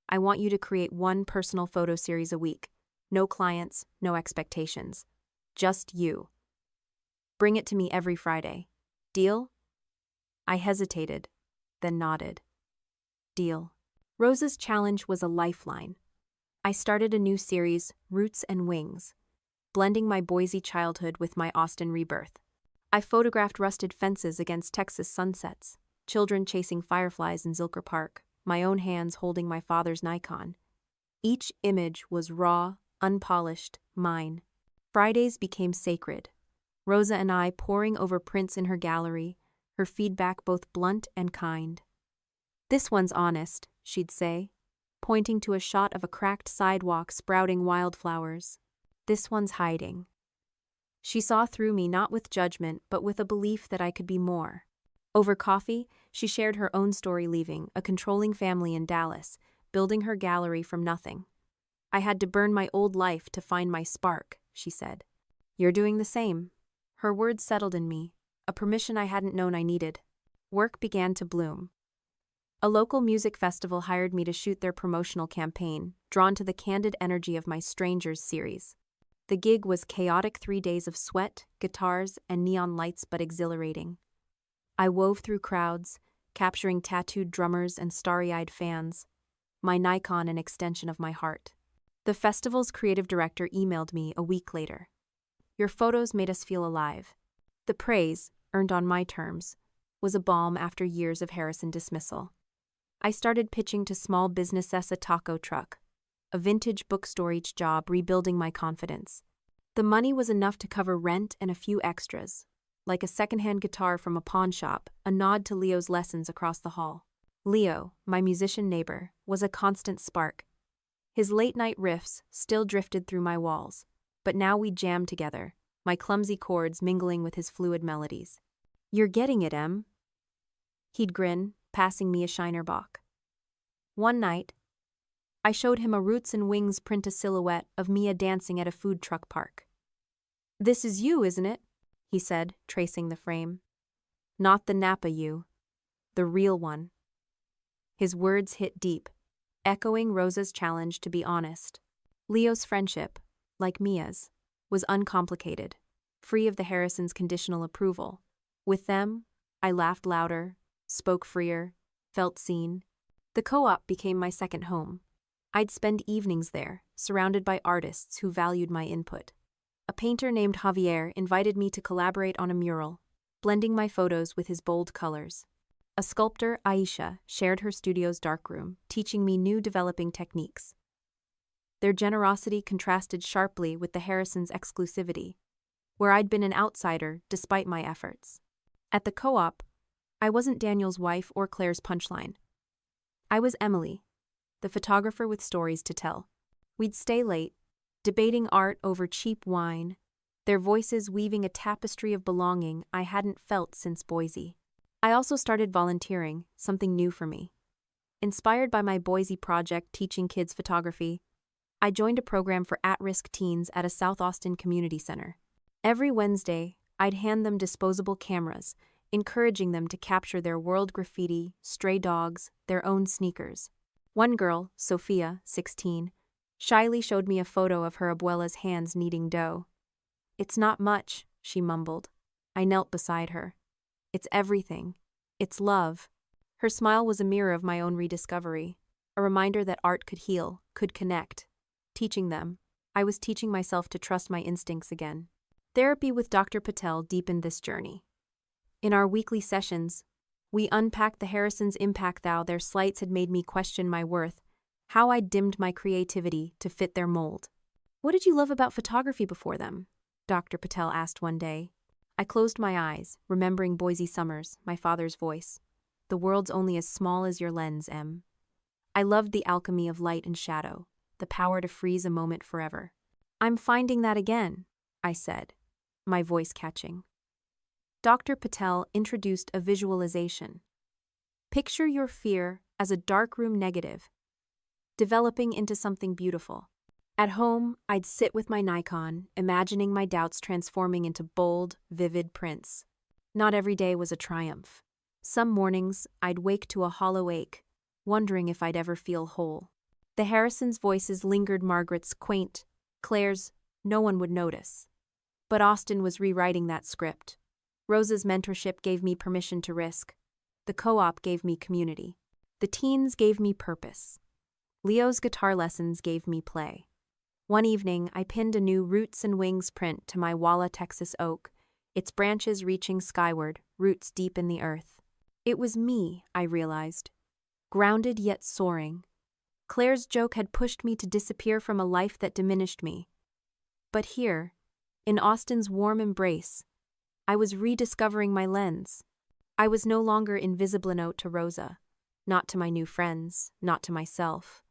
I want you to create one personal photo series a week. No clients, no expectations. Just you. Bring it to me every Friday. Deal? I hesitated, then nodded. Deal. Rosa's challenge was a lifeline. I started a new series, Roots and Wings, blending my Boise childhood with my Austin rebirth. I photographed rusted fences against Texas sunsets, children chasing fireflies in Zilker Park, my own hands holding my father's Nikon. Each image was raw, unpolished, mine. Fridays became sacred. Rosa and I poring over prints in her gallery, her feedback both blunt and kind. This one's honest, she'd say, pointing to a shot of a cracked sidewalk sprouting wildflowers. This one's hiding. She saw through me not with judgment, but with a belief that I could be more. Over coffee, she shared her own story leaving a controlling family in Dallas, building her gallery from nothing. I had to burn my old life to find my spark, she said. You're doing the same. Her words settled in me, a permission I hadn't known I needed. Work began to bloom. A local music festival hired me to shoot their promotional campaign, drawn to the candid energy of my Strangers series. The gig was chaotic 3 days of sweat, guitars, and neon lights, but exhilarating. I wove through crowds, capturing tattooed drummers and starry-eyed fans, my Nikon an extension of my heart. The festival's creative director emailed me a week later. Your photos made us feel alive. The praise, earned on my terms, was a balm after years of Harrison dismissal. I started pitching to small businesses a taco truck, a vintage bookstore each job, rebuilding my confidence. The money was enough to cover rent and a few extras, like a secondhand guitar from a pawn shop, a nod to Leo's lessons across the hall. Leo, my musician neighbor, was a constant spark. His late-night riffs still drifted through my walls, but now we jammed together, my clumsy chords mingling with his fluid melodies. You're getting it, Em? He'd grin, passing me a Shiner Bock. One night, I showed him a Roots and Wings print a silhouette of Mia dancing at a food truck park. This is you, isn't it? He said, tracing the frame. Not the Napa you, the real one. His words hit deep, echoing Rosa's challenge to be honest. Leo's friendship, like Mia's, was uncomplicated, free of the Harrisons' conditional approval. With them, I laughed louder, spoke freer, felt seen. The co-op became my second home. I'd spend evenings there, surrounded by artists who valued my input. A painter named Javier invited me to collaborate on a mural, blending my photos with his bold colors. A sculptor, Aisha, shared her studio's darkroom, teaching me new developing techniques. Their generosity contrasted sharply with the Harrisons' exclusivity, where I'd been an outsider despite my efforts. At the co-op, I wasn't Daniel's wife or Claire's punchline. I was Emily, the photographer with stories to tell. We'd stay late, debating art over cheap wine, their voices weaving a tapestry of belonging I hadn't felt since Boise. I also started volunteering, something new for me. Inspired by my Boise project teaching kids photography, I joined a program for at-risk teens at a South Austin community center. Every Wednesday, I'd hand them disposable cameras, encouraging them to capture their world graffiti, stray dogs, their own sneakers. One girl, Sophia, 16, shyly showed me a photo of her abuela's hands kneading dough. It's not much, she mumbled. I knelt beside her. It's everything. It's love. Her smile was a mirror of my own rediscovery, a reminder that art could heal, could connect. Teaching them, I was teaching myself to trust my instincts again. Therapy with Dr. Patel deepened this journey. In our weekly sessions, we unpacked the Harrisons' impact, how their slights had made me question my worth, how I'd dimmed my creativity to fit their mold. What did you love about photography before them? Dr. Patel asked one day. I closed my eyes, remembering Boise summers, my father's voice. The world's only as small as your lens, Em. I loved the alchemy of light and shadow, the power to freeze a moment forever. I'm finding that again, I said, my voice catching. Dr. Patel introduced a visualization. Picture your fear as a darkroom negative, developing into something beautiful. At home, I'd sit with my Nikon, imagining my doubts transforming into bold, vivid prints. Not every day was a triumph. Some mornings, I'd wake to a hollow ache, wondering if I'd ever feel whole. The Harrisons' voices lingered Margaret's quaint, Claire's, no one would notice. But Austin was rewriting that script. Rosa's mentorship gave me permission to risk. The co-op gave me community. The teens gave me purpose. Leo's guitar lessons gave me play. One evening, I pinned a new Roots and Wings print to my Walla, Texas oak, its branches reaching skyward, roots deep in the earth. It was me, I realized, grounded yet soaring. Claire's joke had pushed me to disappear from a life that diminished me. But here, in Austin's warm embrace, I was rediscovering my lens. I was no longer invisible to Rosa, not to my new friends, not to myself.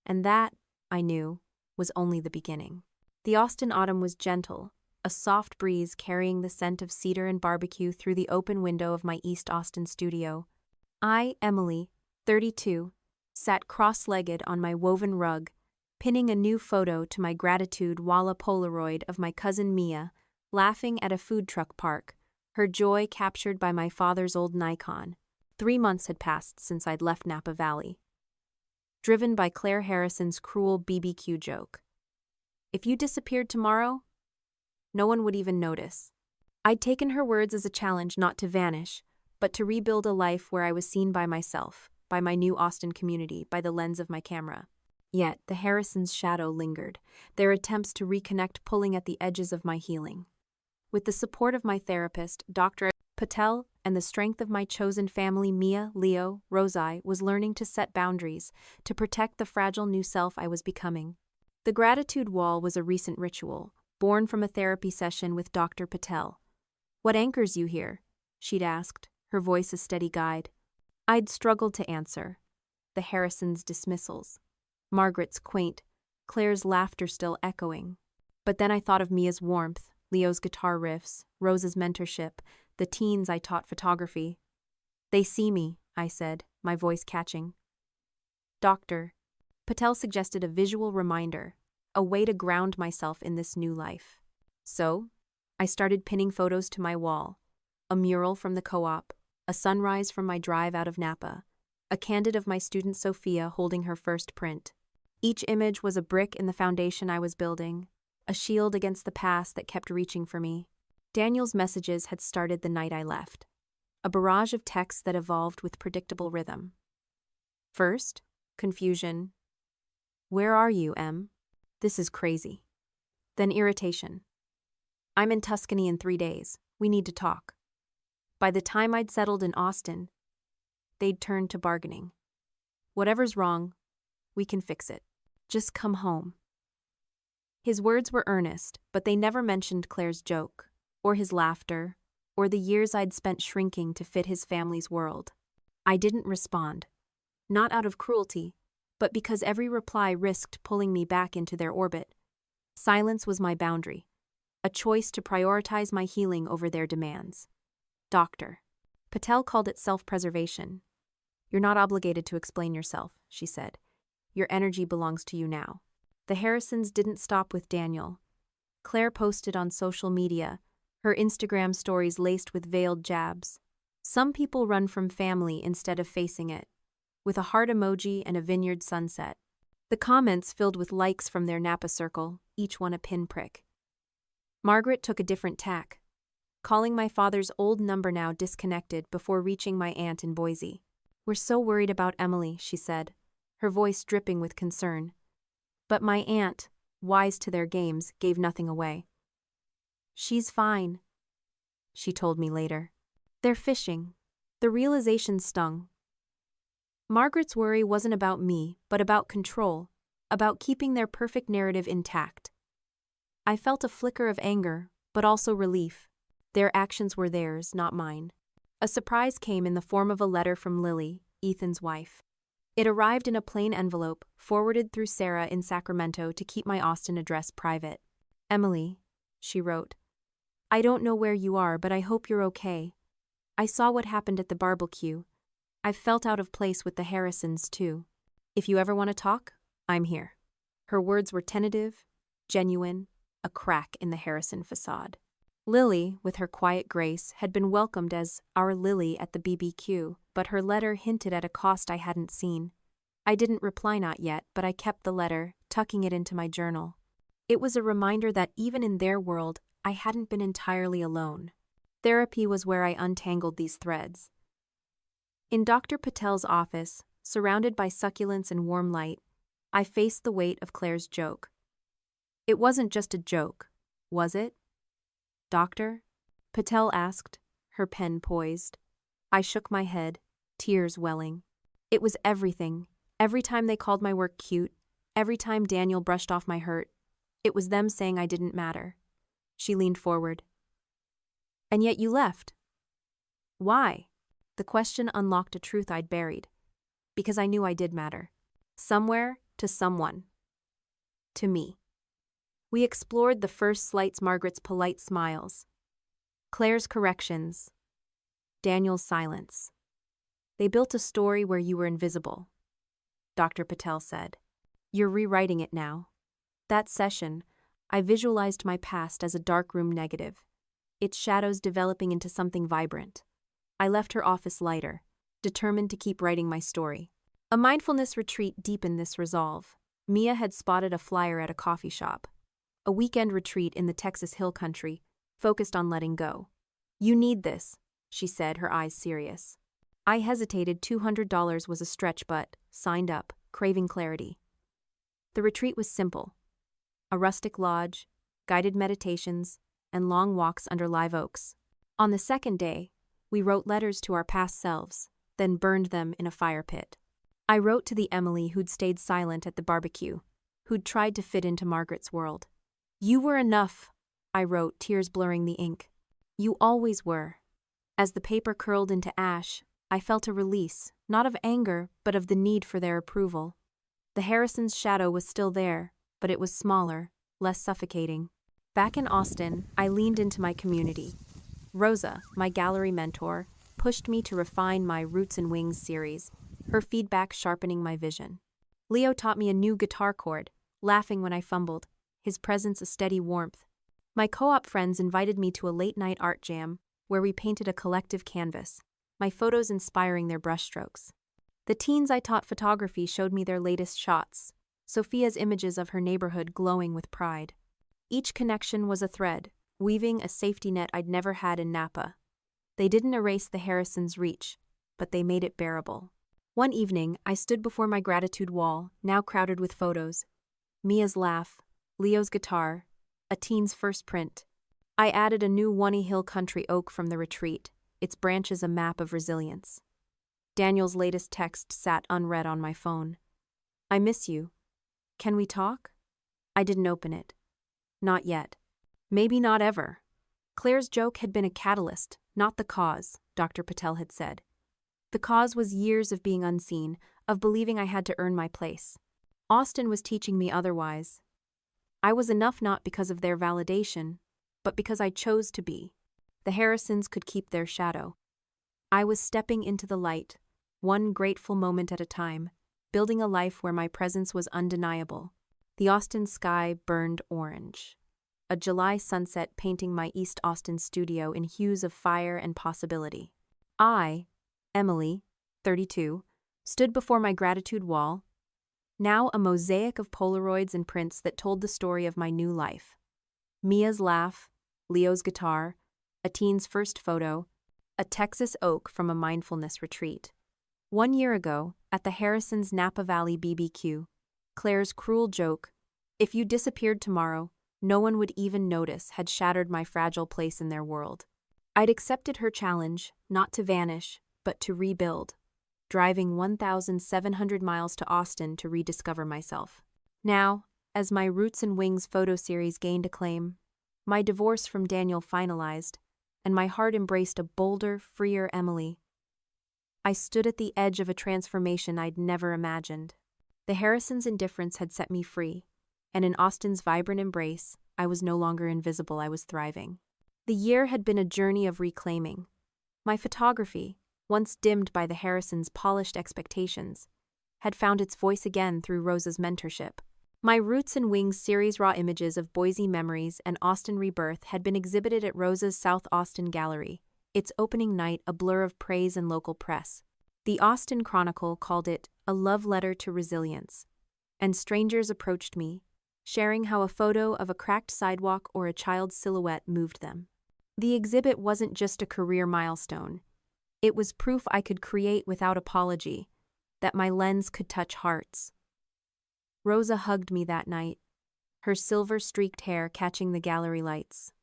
And that, I knew, was only the beginning. The Austin autumn was gentle, a soft breeze carrying the scent of cedar and barbecue through the open window of my East Austin studio. I, Emily, 32, sat cross-legged on my woven rug, pinning a new photo to my gratitude Walla Polaroid of my cousin Mia, laughing at a food truck park, her joy captured by my father's old Nikon. 3 months had passed since I'd left Napa Valley. Driven by Claire Harrison's cruel BBQ joke. If you disappeared tomorrow, no one would even notice. I'd taken her words as a challenge not to vanish, but to rebuild a life where I was seen by myself, by my new Austin community, by the lens of my camera. Yet, the Harrisons' shadow lingered, their attempts to reconnect pulling at the edges of my healing. With the support of my therapist, Dr. Patel, and the strength of my chosen family, Mia, Leo, Rosa, was learning to set boundaries, to protect the fragile new self I was becoming. The gratitude wall was a recent ritual, born from a therapy session with Dr. Patel. "What anchors you here?" she'd asked, her voice a steady guide. I'd struggled to answer. The Harrisons' dismissals. Margaret's quaint, Claire's laughter still echoing. But then I thought of Mia's warmth, Leo's guitar riffs, Rosa's mentorship, the teens I taught photography. "They see me," I said, my voice catching. Dr. Patel suggested a visual reminder, a way to ground myself in this new life. So, I started pinning photos to my wall. A mural from the co-op, a sunrise from my drive out of Napa, a candid of my student Sophia holding her first print. Each image was a brick in the foundation I was building, a shield against the past that kept reaching for me. Daniel's messages had started the night I left, a barrage of texts that evolved with predictable rhythm. First, confusion. "Where are you, Em? This is crazy." Then irritation. "I'm in Tuscany in 3 days. We need to talk." By the time I'd settled in Austin, they'd turned to bargaining. "Whatever's wrong, we can fix it. Just come home." His words were earnest, but they never mentioned Claire's joke, or his laughter, or the years I'd spent shrinking to fit his family's world. I didn't respond. Not out of cruelty, but because every reply risked pulling me back into their orbit. Silence was my boundary, a choice to prioritize my healing over their demands. Dr. Patel called it self-preservation. "You're not obligated to explain yourself," she said. "Your energy belongs to you now." The Harrisons didn't stop with Daniel. Claire posted on social media, her Instagram stories laced with veiled jabs. Some people run from family instead of facing it, with a heart emoji and a vineyard sunset. The comments filled with likes from their Napa circle, each one a pinprick. Margaret took a different tack, calling my father's old number now disconnected before reaching my aunt in Boise. "We're so worried about Emily," she said, her voice dripping with concern. But my aunt, wise to their games, gave nothing away. "She's fine," she told me later. "They're fishing." The realization stung. Margaret's worry wasn't about me, but about control, about keeping their perfect narrative intact. I felt a flicker of anger, but also relief. Their actions were theirs, not mine. A surprise came in the form of a letter from Lily, Ethan's wife. It arrived in a plain envelope, forwarded through Sarah in Sacramento to keep my Austin address private. "Emily," she wrote, I don't know where you are, but I hope you're okay. I saw what happened at the barbecue. I've felt out of place with the Harrisons, too. If you ever want to talk, I'm here." Her words were tentative, genuine, a crack in the Harrison facade. Lily, with her quiet grace, had been welcomed as our Lily at the BBQ, but her letter hinted at a cost I hadn't seen. I didn't reply not yet, but I kept the letter, tucking it into my journal. It was a reminder that even in their world, I hadn't been entirely alone. Therapy was where I untangled these threads. In Dr. Patel's office, surrounded by succulents and warm light, I faced the weight of Claire's joke. It wasn't just a joke, was it? "Doctor?" Patel asked, her pen poised. I shook my head, tears welling. It was everything. Every time they called my work cute, every time Daniel brushed off my hurt, it was them saying I didn't matter. She leaned forward. "And yet you left. Why?" The question unlocked a truth I'd buried. Because I knew I did matter. Somewhere, to someone. To me. We explored the first slights, Margaret's polite smiles, Claire's corrections, Daniel's silence. "They built a story where you were invisible," Dr. Patel said. "You're rewriting it now." That session, I visualized my past as a darkroom negative, its shadows developing into something vibrant. I left her office lighter, determined to keep writing my story. A mindfulness retreat deepened this resolve. Mia had spotted a flyer at a coffee shop. A weekend retreat in the Texas Hill Country, focused on letting go. "You need this," she said, her eyes serious. I hesitated. $200 was a stretch, but signed up, craving clarity. The retreat was simple. A rustic lodge, guided meditations, and long walks under live oaks. On the second day, we wrote letters to our past selves, then burned them in a fire pit. I wrote to the Emily who'd stayed silent at the barbecue, who'd tried to fit into Margaret's world. "You were enough," I wrote, tears blurring the ink. "You always were." As the paper curled into ash, I felt a release, not of anger, but of the need for their approval. The Harrisons' shadow was still there, but it was smaller, less suffocating. Back in Austin, I leaned into my community. Rosa, my gallery mentor, pushed me to refine my Roots and Wings series, her feedback sharpening my vision. Leo taught me a new guitar chord, laughing when I fumbled, his presence a steady warmth. My co-op friends invited me to a late-night art jam, where we painted a collective canvas, my photos inspiring their brushstrokes. The teens I taught photography showed me their latest shots, Sophia's images of her neighborhood glowing with pride. Each connection was a thread, weaving a safety net I'd never had in Napa. They didn't erase the Harrisons' reach, but they made it bearable. One evening, I stood before my gratitude wall, now crowded with photos. Mia's laugh, Leo's guitar, a teen's first print. I added a new One Hill Country oak from the retreat, its branches a map of resilience. Daniel's latest text sat unread on my phone. "I miss you. Can we talk?" I didn't open it. Not yet. Maybe not ever. Claire's joke had been a catalyst, not the cause, Dr. Patel had said. The cause was years of being unseen, of believing I had to earn my place. Austin was teaching me otherwise. I was enough not because of their validation, but because I chose to be. The Harrisons could keep their shadow. I was stepping into the light, one grateful moment at a time, building a life where my presence was undeniable. The Austin sky burned orange. A July sunset painting my East Austin studio in hues of fire and possibility. I, Emily, 32, stood before my gratitude wall, now a mosaic of Polaroids and prints that told the story of my new life. Mia's laugh, Leo's guitar, a teen's first photo, a Texas oak from a mindfulness retreat. 1 year ago, at the Harrisons' Napa Valley BBQ, Claire's cruel joke, "If you disappeared tomorrow, no one would even notice," had shattered my fragile place in their world. I'd accepted her challenge, not to vanish, but to rebuild, driving 1,700 miles to Austin to rediscover myself. Now, as my Roots and Wings photo series gained acclaim, my divorce from Daniel finalized, and my heart embraced a bolder, freer Emily, I stood at the edge of a transformation I'd never imagined. The Harrisons' indifference had set me free, and in Austin's vibrant embrace, I was no longer invisible, I was thriving. The year had been a journey of reclaiming. My photography, once dimmed by the Harrisons' polished expectations, had found its voice again through Rosa's mentorship. My Roots and Wings series raw images of Boise memories and Austin rebirth had been exhibited at Rosa's South Austin Gallery, its opening night a blur of praise and local press. The Austin Chronicle called it a love letter to resilience, and strangers approached me, sharing how a photo of a cracked sidewalk or a child's silhouette moved them. The exhibit wasn't just a career milestone. It was proof I could create without apology, that my lens could touch hearts. Rosa hugged me that night, her silver-streaked hair catching the gallery lights.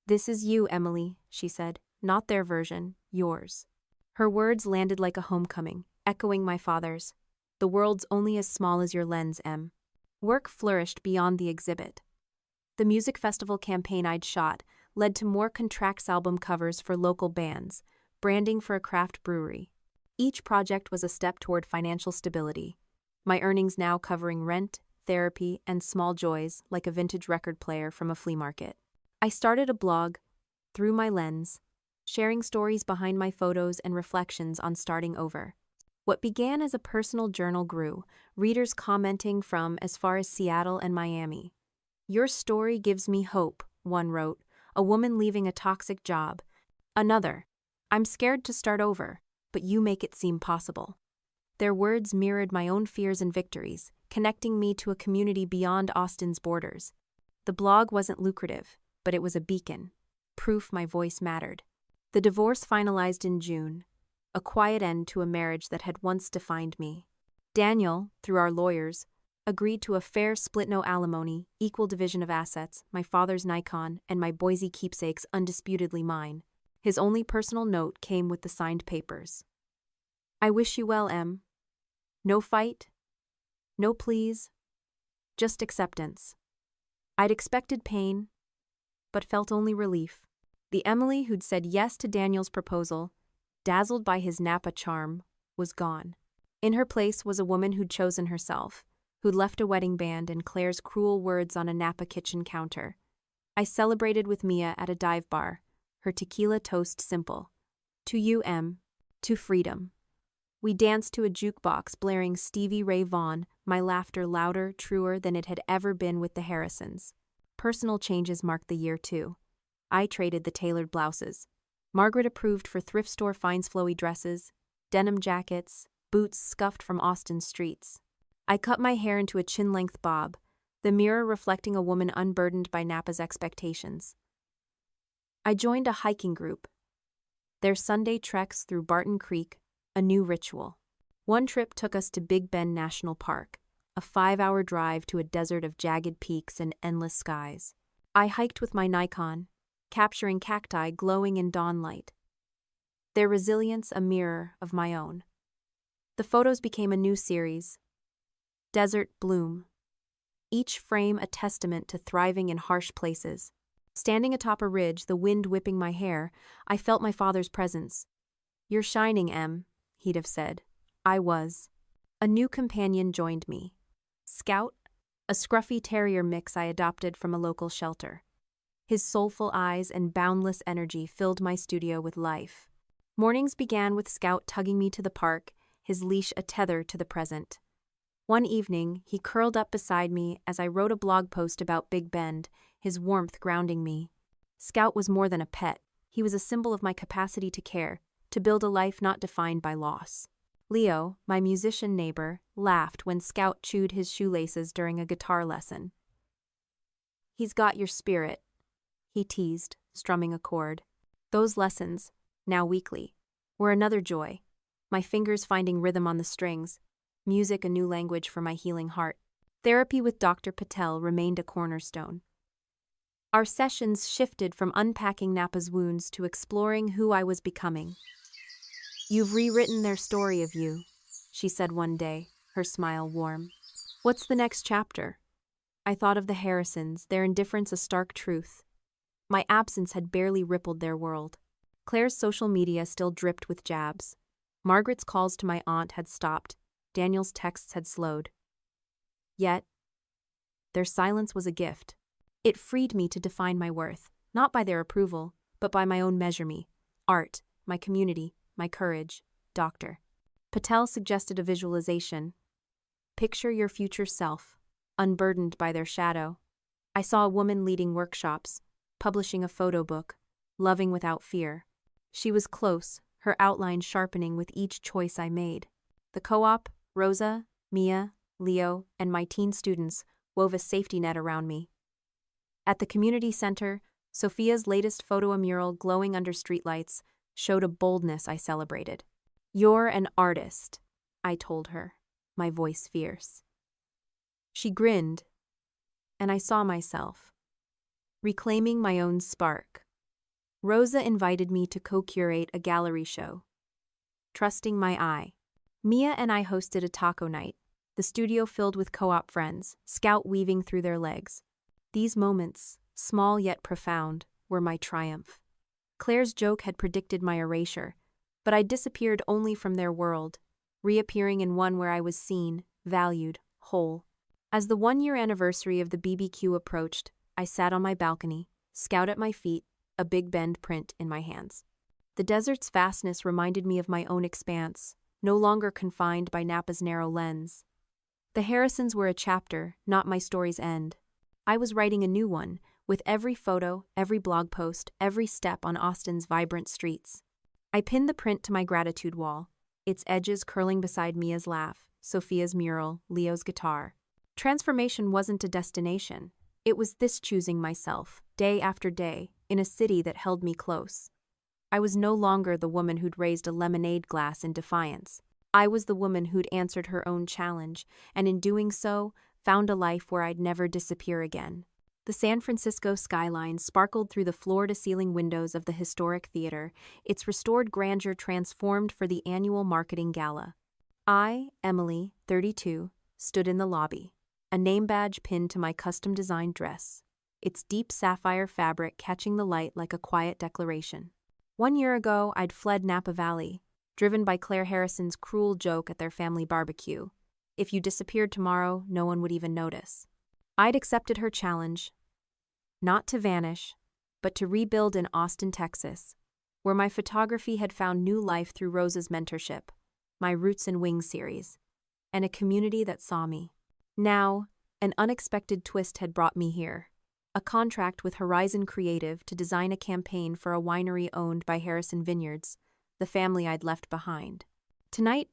"This is you, Emily," she said, "not their version, yours." Her words landed like a homecoming, echoing my father's. "The world's only as small as your lens, Em." Work flourished beyond the exhibit. The music festival campaign I'd shot led to more Contracts album covers for local bands, branding for a craft brewery. Each project was a step toward financial stability, my earnings now covering rent, therapy, and small joys like a vintage record player from a flea market. I started a blog, Through My Lens, sharing stories behind my photos and reflections on starting over. What began as a personal journal grew, readers commenting from as far as Seattle and Miami. "Your story gives me hope," one wrote, "a woman leaving a toxic job." Another, "I'm scared to start over, but you make it seem possible." Their words mirrored my own fears and victories, connecting me to a community beyond Austin's borders. The blog wasn't lucrative, but it was a beacon, proof my voice mattered. The divorce finalized in June, a quiet end to a marriage that had once defined me. Daniel, through our lawyers, agreed to a fair split, no alimony, equal division of assets, my father's Nikon and my Boise keepsakes undisputedly mine. His only personal note came with the signed papers. "I wish you well, Em." No fight, no pleas, just acceptance. I'd expected pain, but felt only relief. The Emily who'd said yes to Daniel's proposal, dazzled by his Napa charm, was gone. In her place was a woman who'd chosen herself, who'd left a wedding band and Claire's cruel words on a Napa kitchen counter. I celebrated with Mia at a dive bar, her tequila toast simple. "To you, Em, to freedom." We danced to a jukebox blaring Stevie Ray Vaughan, my laughter louder, truer than it had ever been with the Harrisons. Personal changes marked the year, too. I traded the tailored blouses. Margaret approved for thrift store finds flowy dresses, denim jackets, boots scuffed from Austin's streets. I cut my hair into a chin-length bob, the mirror reflecting a woman unburdened by Napa's expectations. I joined a hiking group. Their Sunday treks through Barton Creek, a new ritual. One trip took us to Big Bend National Park, a 5-hour drive to a desert of jagged peaks and endless skies. I hiked with my Nikon, capturing cacti glowing in dawn light. Their resilience a mirror of my own. The photos became a new series, Desert Bloom. Each frame a testament to thriving in harsh places. Standing atop a ridge, the wind whipping my hair, I felt my father's presence. "You're shining, Em," he'd have said. I was. A new companion joined me. Scout, a scruffy terrier mix I adopted from a local shelter. His soulful eyes and boundless energy filled my studio with life. Mornings began with Scout tugging me to the park, his leash a tether to the present. One evening, he curled up beside me as I wrote a blog post about Big Bend, his warmth grounding me. Scout was more than a pet. He was a symbol of my capacity to care, to build a life not defined by loss. Leo, my musician neighbor, laughed when Scout chewed his shoelaces during a guitar lesson. "He's got your spirit," he teased, strumming a chord. Those lessons, now weekly, were another joy, my fingers finding rhythm on the strings, music a new language for my healing heart. Therapy with Dr. Patel remained a cornerstone. Our sessions shifted from unpacking Napa's wounds to exploring who I was becoming. "You've rewritten their story of you," she said one day, her smile warm. "What's the next chapter?" I thought of the Harrisons, their indifference a stark truth. My absence had barely rippled their world. Claire's social media still dripped with jabs. Margaret's calls to my aunt had stopped. Daniel's texts had slowed. Yet, their silence was a gift. It freed me to define my worth, not by their approval, but by my own measure me. Art, my community, my courage. Dr. Patel suggested a visualization. Picture your future self, unburdened by their shadow. I saw a woman leading workshops, publishing a photo book, loving without fear. She was close, her outline sharpening with each choice I made. The co-op, Rosa, Mia, Leo, and my teen students wove a safety net around me. At the community center, Sophia's latest photo mural glowing under streetlights showed a boldness I celebrated. "You're an artist," I told her, my voice fierce. She grinned, and I saw myself, reclaiming my own spark. Rosa invited me to co-curate a gallery show. Trusting my eye, Mia and I hosted a taco night, the studio filled with co-op friends, scout weaving through their legs. These moments, small yet profound, were my triumph. Claire's joke had predicted my erasure, but I disappeared only from their world, reappearing in one where I was seen, valued, whole. As the 1-year anniversary of the BBQ approached, I sat on my balcony, Scout at my feet, a Big Bend print in my hands. The desert's vastness reminded me of my own expanse, no longer confined by Napa's narrow lens. The Harrisons were a chapter, not my story's end. I was writing a new one, with every photo, every blog post, every step on Austin's vibrant streets. I pinned the print to my gratitude wall, its edges curling beside Mia's laugh, Sophia's mural, Leo's guitar. Transformation wasn't a destination. It was this choosing myself, day after day, in a city that held me close. I was no longer the woman who'd raised a lemonade glass in defiance. I was the woman who'd answered her own challenge, and in doing so, found a life where I'd never disappear again. The San Francisco skyline sparkled through the floor-to-ceiling windows of the historic theater, its restored grandeur transformed for the annual marketing gala. I, Emily, 32, stood in the lobby, a name badge pinned to my custom-designed dress, its deep sapphire fabric catching the light like a quiet declaration. 1 year ago, I'd fled Napa Valley, driven by Claire Harrison's cruel joke at their family barbecue. If you disappeared tomorrow, no one would even notice. I'd accepted her challenge, not to vanish, but to rebuild in Austin, Texas, where my photography had found new life through Rosa's mentorship, my Roots and Wings series, and a community that saw me. Now, an unexpected twist had brought me here. A contract with Horizon Creative to design a campaign for a winery owned by Harrison Vineyards, the family I'd left behind. Tonight,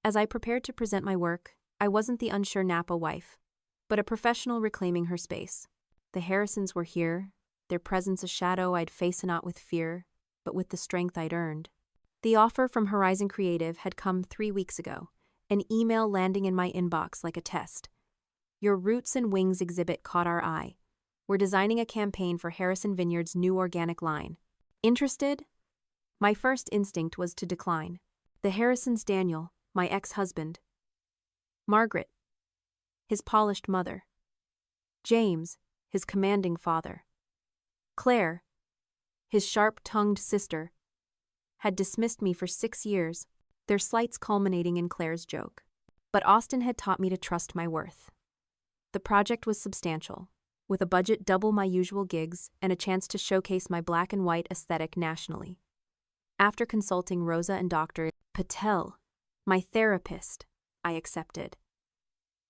as I prepared to present my work, I wasn't the unsure Napa wife, but a professional reclaiming her space. The Harrisons were here, their presence a shadow I'd face not with fear, but with the strength I'd earned. The offer from Horizon Creative had come 3 weeks ago, an email landing in my inbox like a test. Your Roots and Wings exhibit caught our eye. We're designing a campaign for Harrison Vineyards' new organic line. Interested? My first instinct was to decline. The Harrisons' Daniel, my ex-husband. Margaret, his polished mother. James, his commanding father. Claire, his sharp-tongued sister, had dismissed me for 6 years, their slights culminating in Claire's joke. But Austin had taught me to trust my worth. The project was substantial, with a budget double my usual gigs and a chance to showcase my black and white aesthetic nationally. After consulting Rosa and Dr. Patel, my therapist, I accepted.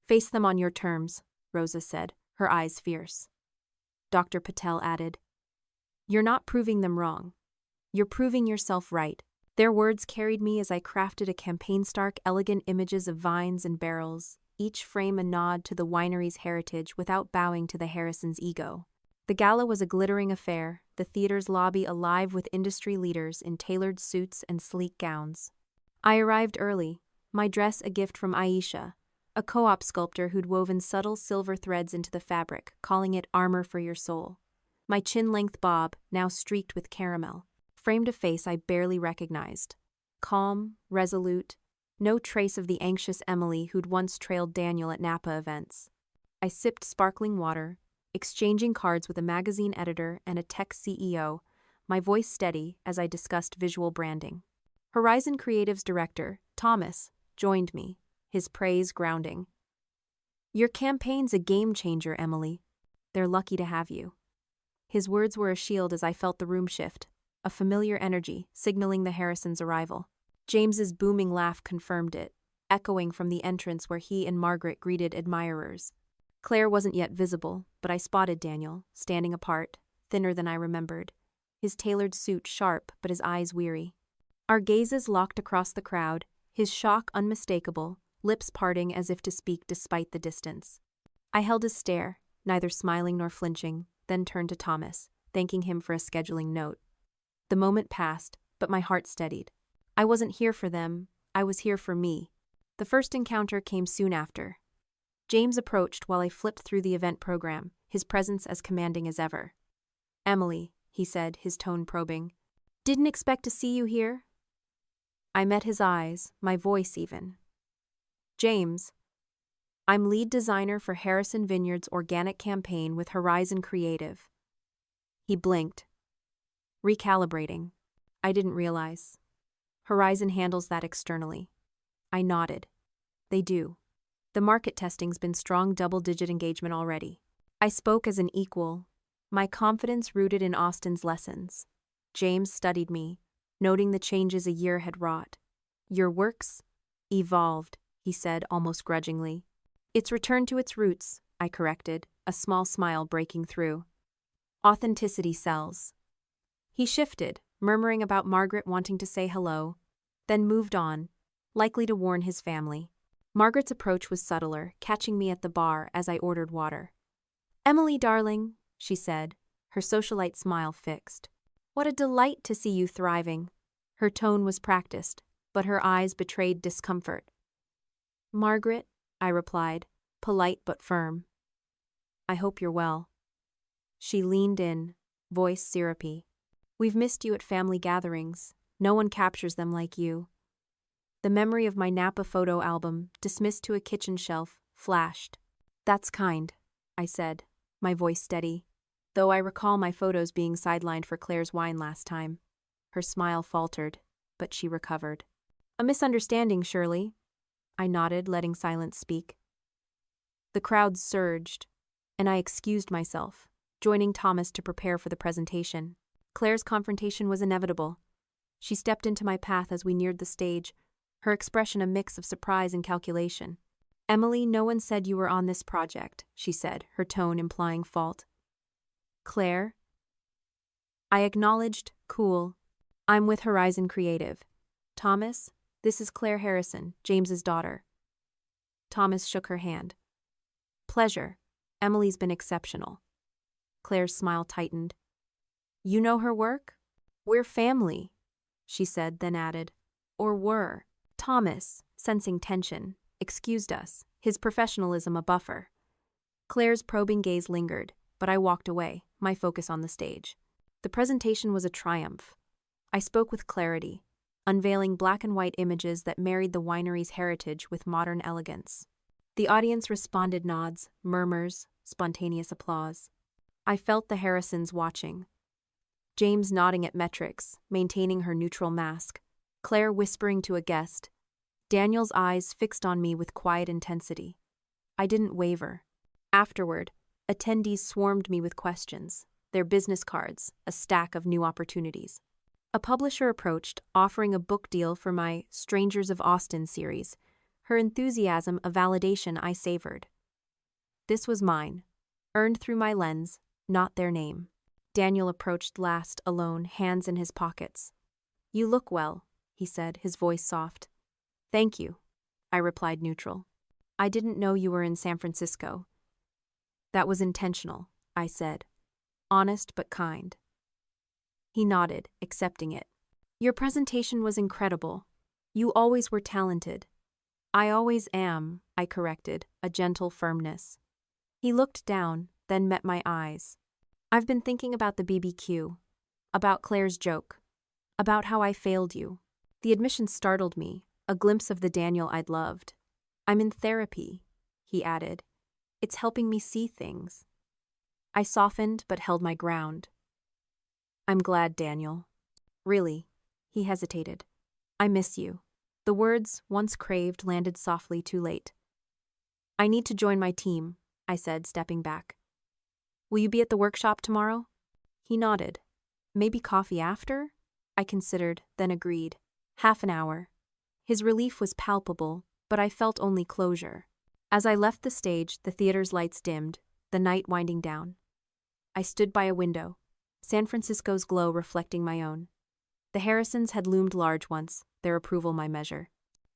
Face them on your terms, Rosa said, her eyes fierce. Dr. Patel added, You're not proving them wrong. You're proving yourself right. Their words carried me as I crafted a campaign-stark, elegant images of vines and barrels, each frame a nod to the winery's heritage without bowing to the Harrisons' ego. The gala was a glittering affair, the theater's lobby alive with industry leaders in tailored suits and sleek gowns. I arrived early, my dress a gift from Aisha, a co-op sculptor who'd woven subtle silver threads into the fabric, calling it armor for your soul. My chin-length bob, now streaked with caramel, framed a face I barely recognized. Calm, resolute, no trace of the anxious Emily who'd once trailed Daniel at Napa events. I sipped sparkling water, exchanging cards with a magazine editor and a tech CEO, my voice steady as I discussed visual branding. Horizon Creative's director, Thomas, joined me, his praise grounding. Your campaign's a game changer, Emily. They're lucky to have you. His words were a shield as I felt the room shift, a familiar energy signaling the Harrisons' arrival. James's booming laugh confirmed it, echoing from the entrance where he and Margaret greeted admirers. Claire wasn't yet visible, but I spotted Daniel, standing apart, thinner than I remembered, his tailored suit sharp but his eyes weary. Our gazes locked across the crowd, his shock unmistakable, lips parting as if to speak despite the distance. I held his stare, neither smiling nor flinching, then turned to Thomas, thanking him for a scheduling note. The moment passed, but my heart steadied. I wasn't here for them, I was here for me. The first encounter came soon after. James approached while I flipped through the event program, his presence as commanding as ever. "Emily," he said, his tone probing. "Didn't expect to see you here?" I met his eyes, my voice even. "James, I'm lead designer for Harrison Vineyards' organic campaign with Horizon Creative." He blinked. "Recalibrating. I didn't realize. Horizon handles that externally." I nodded. "They do. The market testing's been strong double-digit engagement already." I spoke as an equal, my confidence rooted in Austin's lessons. James studied me, noting the changes a year had wrought. "Your work's evolved," he said almost grudgingly. "It's returned to its roots," I corrected, a small smile breaking through. "Authenticity sells." He shifted, murmuring about Margaret wanting to say hello, then moved on, likely to warn his family. Margaret's approach was subtler, catching me at the bar as I ordered water. "Emily, darling," she said, her socialite smile fixed. "What a delight to see you thriving." Her tone was practiced, but her eyes betrayed discomfort. "Margaret," I replied, polite but firm. "I hope you're well." She leaned in, voice syrupy. "We've missed you at family gatherings. No one captures them like you." The memory of my Napa photo album, dismissed to a kitchen shelf, flashed. "That's kind," I said, my voice steady, though I recall my photos being sidelined for Claire's wine last time. Her smile faltered, but she recovered. "A misunderstanding, surely?" I nodded, letting silence speak. The crowd surged, and I excused myself, joining Thomas to prepare for the presentation. Claire's confrontation was inevitable. She stepped into my path as we neared the stage, her expression a mix of surprise and calculation. "Emily, no one said you were on this project," she said, her tone implying fault. "Claire?" I acknowledged, cool. "I'm with Horizon Creative. Thomas, this is Claire Harrison, James's daughter." Thomas shook her hand. "Pleasure. Emily's been exceptional." Claire's smile tightened. "You know her work?" "We're family," she said, then added, "or were." Thomas, sensing tension, excused us, his professionalism a buffer. Claire's probing gaze lingered, but I walked away, my focus on the stage. The presentation was a triumph. I spoke with clarity, unveiling black and white images that married the winery's heritage with modern elegance. The audience responded nods, murmurs, spontaneous applause. I felt the Harrisons watching. James nodding at metrics, maintaining her neutral mask. Claire whispering to a guest. Daniel's eyes fixed on me with quiet intensity. I didn't waver. Afterward, attendees swarmed me with questions, their business cards, a stack of new opportunities. A publisher approached, offering a book deal for my Strangers of Austin series, her enthusiasm a validation I savored. This was mine, earned through my lens, not their name. Daniel approached last, alone, hands in his pockets. "You look well," he said, his voice soft. "Thank you," I replied neutral. "I didn't know you were in San Francisco." "That was intentional," I said, honest but kind. He nodded, accepting it. "Your presentation was incredible. You always were talented." "I always am," I corrected, a gentle firmness. He looked down, then met my eyes. "I've been thinking about the BBQ, about Claire's joke, about how I failed you." The admission startled me, a glimpse of the Daniel I'd loved. "I'm in therapy," he added. "It's helping me see things." I softened but held my ground. "I'm glad, Daniel." "Really?" He hesitated. "I miss you." The words, once craved, landed softly too late. "I need to join my team," I said, stepping back. "Will you be at the workshop tomorrow?" He nodded. Maybe coffee after? I considered, then agreed. Half an hour. His relief was palpable, but I felt only closure. As I left the stage, the theater's lights dimmed, the night winding down. I stood by a window, San Francisco's glow reflecting my own. The Harrisons had loomed large once, their approval my measure.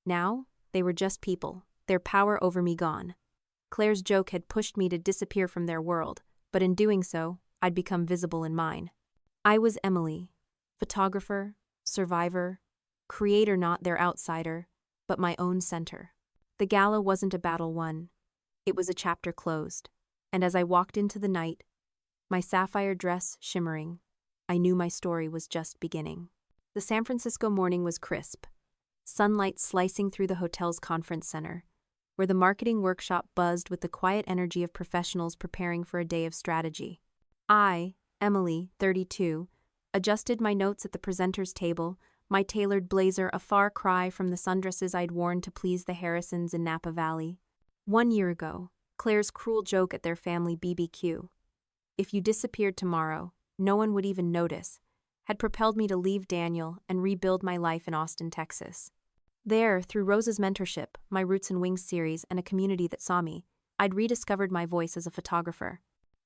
Now, they were just people, their power over me gone. Claire's joke had pushed me to disappear from their world, but in doing so, I'd become visible in mine. I was Emily, photographer, survivor, creator, not their outsider, but my own center. The gala wasn't a battle won. It was a chapter closed, and as I walked into the night, my sapphire dress shimmering, I knew my story was just beginning. The San Francisco morning was crisp, sunlight slicing through the hotel's conference center, where the marketing workshop buzzed with the quiet energy of professionals preparing for a day of strategy. I, Emily, 32, adjusted my notes at the presenter's table, my tailored blazer a far cry from the sundresses I'd worn to please the Harrisons in Napa Valley. 1 year ago, Claire's cruel joke at their family BBQ, "If you disappeared tomorrow, no one would even notice," had propelled me to leave Daniel and rebuild my life in Austin, Texas. There, through Rosa's mentorship, my Roots and Wings series, and a community that saw me, I'd rediscovered my voice as a photographer.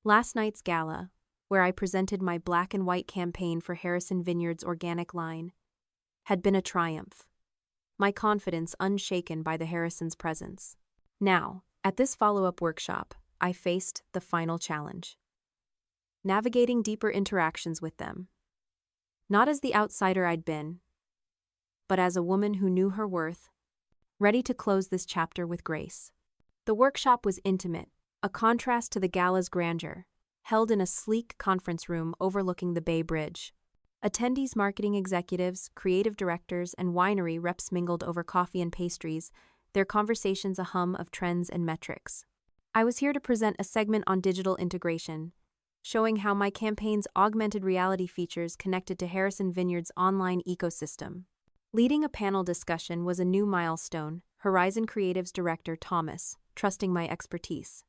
Last night's gala, where I presented my black and white campaign for Harrison Vineyards' organic line, had been a triumph, my confidence unshaken by the Harrisons' presence. Now, at this follow-up workshop, I faced the final challenge. Navigating deeper interactions with them. Not as the outsider I'd been, but as a woman who knew her worth, ready to close this chapter with grace. The workshop was intimate, a contrast to the gala's grandeur, held in a sleek conference room overlooking the Bay Bridge. Attendees, marketing executives, creative directors, and winery reps mingled over coffee and pastries, their conversations a hum of trends and metrics. I was here to present a segment on digital integration, showing how my campaign's augmented reality features connected to Harrison Vineyards' online ecosystem. Leading a panel discussion was a new milestone, Horizon Creative's director Thomas, trusting my expertise.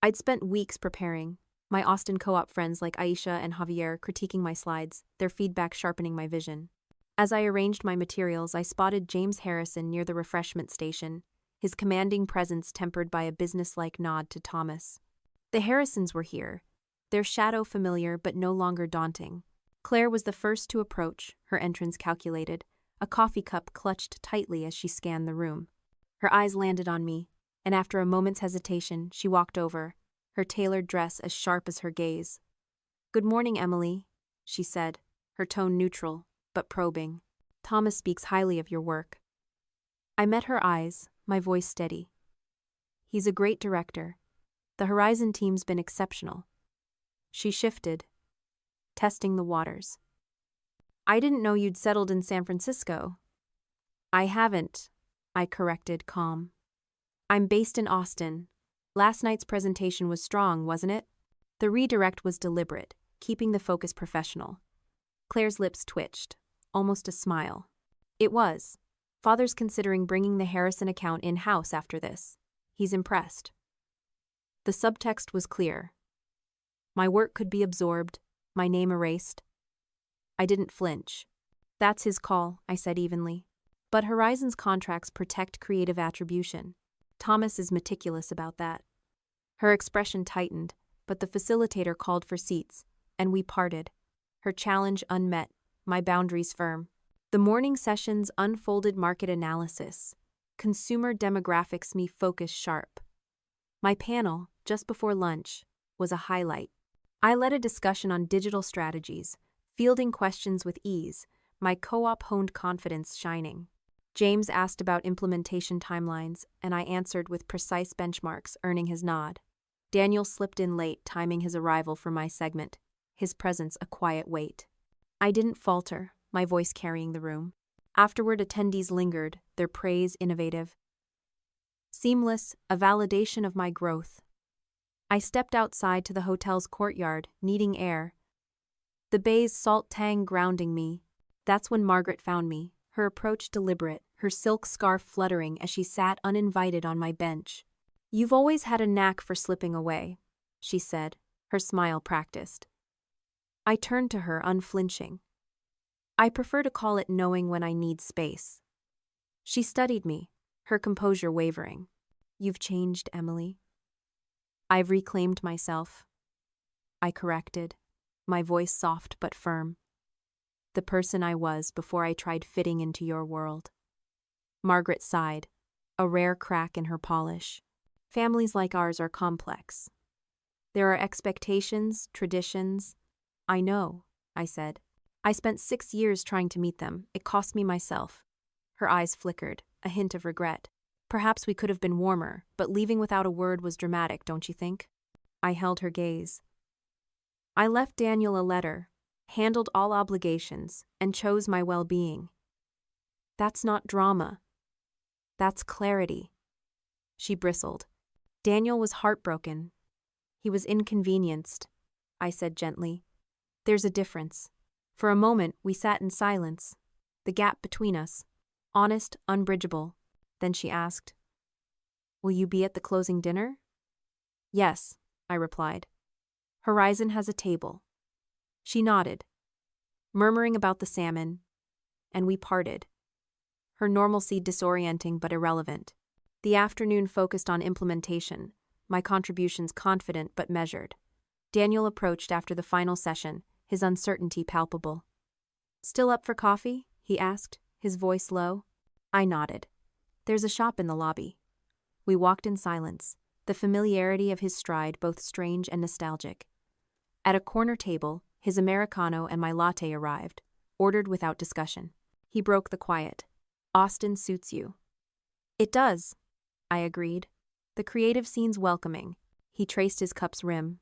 I'd spent weeks preparing, my Austin co-op friends like Aisha and Javier critiquing my slides, their feedback sharpening my vision. As I arranged my materials, I spotted James Harrison near the refreshment station, his commanding presence tempered by a businesslike nod to Thomas. The Harrisons were here, their shadow familiar but no longer daunting. Claire was the first to approach, her entrance calculated, a coffee cup clutched tightly as she scanned the room. Her eyes landed on me, and after a moment's hesitation, she walked over, her tailored dress as sharp as her gaze. "Good morning, Emily," she said, her tone neutral, but probing. "Thomas speaks highly of your work." I met her eyes, my voice steady. "He's a great director. The Horizon team's been exceptional." She shifted, testing the waters. "I didn't know you'd settled in San Francisco." "I haven't," I corrected, calm. "I'm based in Austin. Last night's presentation was strong, wasn't it?" The redirect was deliberate, keeping the focus professional. Claire's lips twitched, almost a smile. "It was. Father's considering bringing the Harrison account in-house after this. He's impressed." The subtext was clear. My work could be absorbed, my name erased. I didn't flinch. "That's his call," I said evenly. "But Horizon's contracts protect creative attribution. Thomas is meticulous about that." Her expression tightened, but the facilitator called for seats, and we parted. Her challenge unmet, my boundaries firm. The morning sessions unfolded market analysis, consumer demographics me focus sharp. My panel, just before lunch, was a highlight. I led a discussion on digital strategies, fielding questions with ease, my co-op honed confidence shining. James asked about implementation timelines, and I answered with precise benchmarks, earning his nod. Daniel slipped in late, timing his arrival for my segment, his presence a quiet weight. I didn't falter, my voice carrying the room. Afterward, attendees lingered, their praise innovative. Seamless, a validation of my growth. I stepped outside to the hotel's courtyard, needing air. The bay's salt tang grounding me. That's when Margaret found me, her approach deliberate, her silk scarf fluttering as she sat uninvited on my bench. "You've always had a knack for slipping away," she said, her smile practiced. I turned to her, unflinching. I prefer to call it knowing when I need space. She studied me, her composure wavering. You've changed, Emily. I've reclaimed myself. I corrected, my voice soft but firm. The person I was before I tried fitting into your world. Margaret sighed, a rare crack in her polish. Families like ours are complex. There are expectations, traditions. I know, I said. I spent 6 years trying to meet them. It cost me myself. Her eyes flickered, a hint of regret. Perhaps we could have been warmer, but leaving without a word was dramatic, don't you think? I held her gaze. I left Daniel a letter, handled all obligations, and chose my well-being. That's not drama. That's clarity. She bristled. Daniel was heartbroken. He was inconvenienced, I said gently. There's a difference. For a moment, we sat in silence, the gap between us, honest, unbridgeable. Then she asked, Will you be at the closing dinner? Yes, I replied. Horizon has a table. She nodded, murmuring about the salmon, and we parted. Her normalcy disorienting but irrelevant. The afternoon focused on implementation, my contributions confident but measured. Daniel approached after the final session, his uncertainty palpable. Still up for coffee? He asked, his voice low. I nodded. There's a shop in the lobby. We walked in silence, the familiarity of his stride both strange and nostalgic. At a corner table, his Americano and my latte arrived, ordered without discussion. He broke the quiet. Austin suits you. It does, I agreed. The creative scene's welcoming. He traced his cup's rim.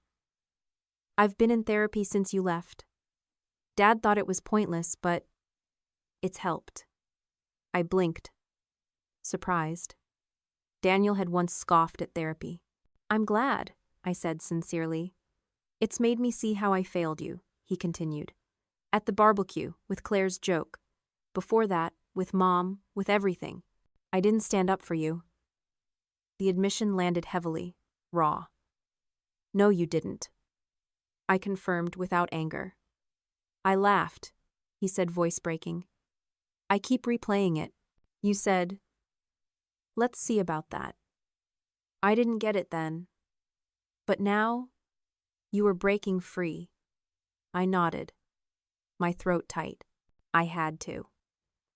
I've been in therapy since you left. Dad thought it was pointless, but it's helped. I blinked, surprised. Daniel had once scoffed at therapy. I'm glad, I said sincerely. It's made me see how I failed you, he continued. At the barbecue, with Claire's joke. Before that, with Mom, with everything. I didn't stand up for you. The admission landed heavily, raw. No, you didn't. I confirmed without anger. I laughed, he said, voice breaking. I keep replaying it. You said, let's see about that. I didn't get it then. But now, you were breaking free. I nodded, my throat tight. I had to.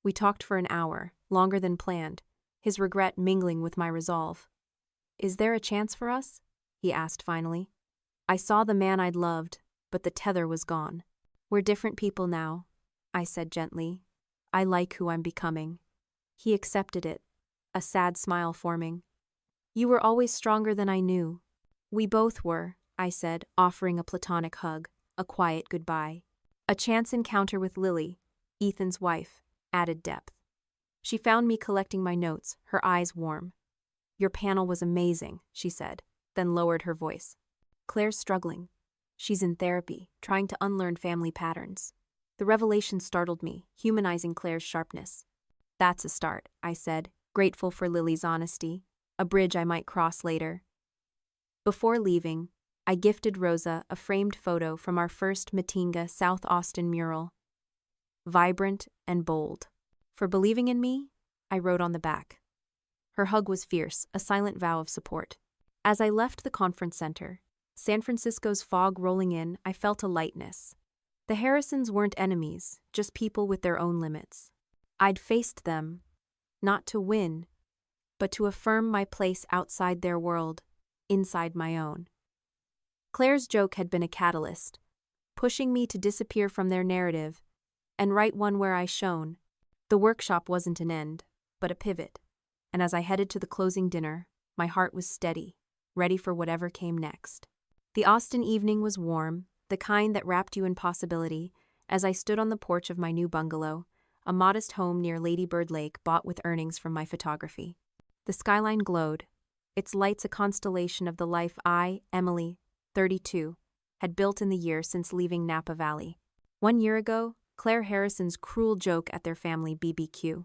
We talked for an hour, longer than planned, his regret mingling with my resolve. Is there a chance for us? He asked finally. I saw the man I'd loved, but the tether was gone. We're different people now, I said gently. I like who I'm becoming. He accepted it, a sad smile forming. You were always stronger than I knew. We both were, I said, offering a platonic hug, a quiet goodbye. A chance encounter with Lily, Ethan's wife, added depth. She found me collecting my notes, her eyes warm. Your panel was amazing, she said, then lowered her voice. Claire's struggling. She's in therapy, trying to unlearn family patterns. The revelation startled me, humanizing Claire's sharpness. That's a start, I said, grateful for Lily's honesty, a bridge I might cross later. Before leaving, I gifted Rosa a framed photo from our first Matinga South Austin mural. Vibrant and bold. For believing in me, I wrote on the back. Her hug was fierce, a silent vow of support. As I left the conference center, San Francisco's fog rolling in, I felt a lightness. The Harrisons weren't enemies, just people with their own limits. I'd faced them, not to win, but to affirm my place outside their world, inside my own. Claire's joke had been a catalyst, pushing me to disappear from their narrative and write one where I shone. The workshop wasn't an end, but a pivot, and as I headed to the closing dinner, my heart was steady, ready for whatever came next. The Austin evening was warm, the kind that wrapped you in possibility, as I stood on the porch of my new bungalow, a modest home near Lady Bird Lake bought with earnings from my photography. The skyline glowed, its lights a constellation of the life I, Emily, 32, had built in the year since leaving Napa Valley. 1 year ago, Claire Harrison's cruel joke at their family BBQ.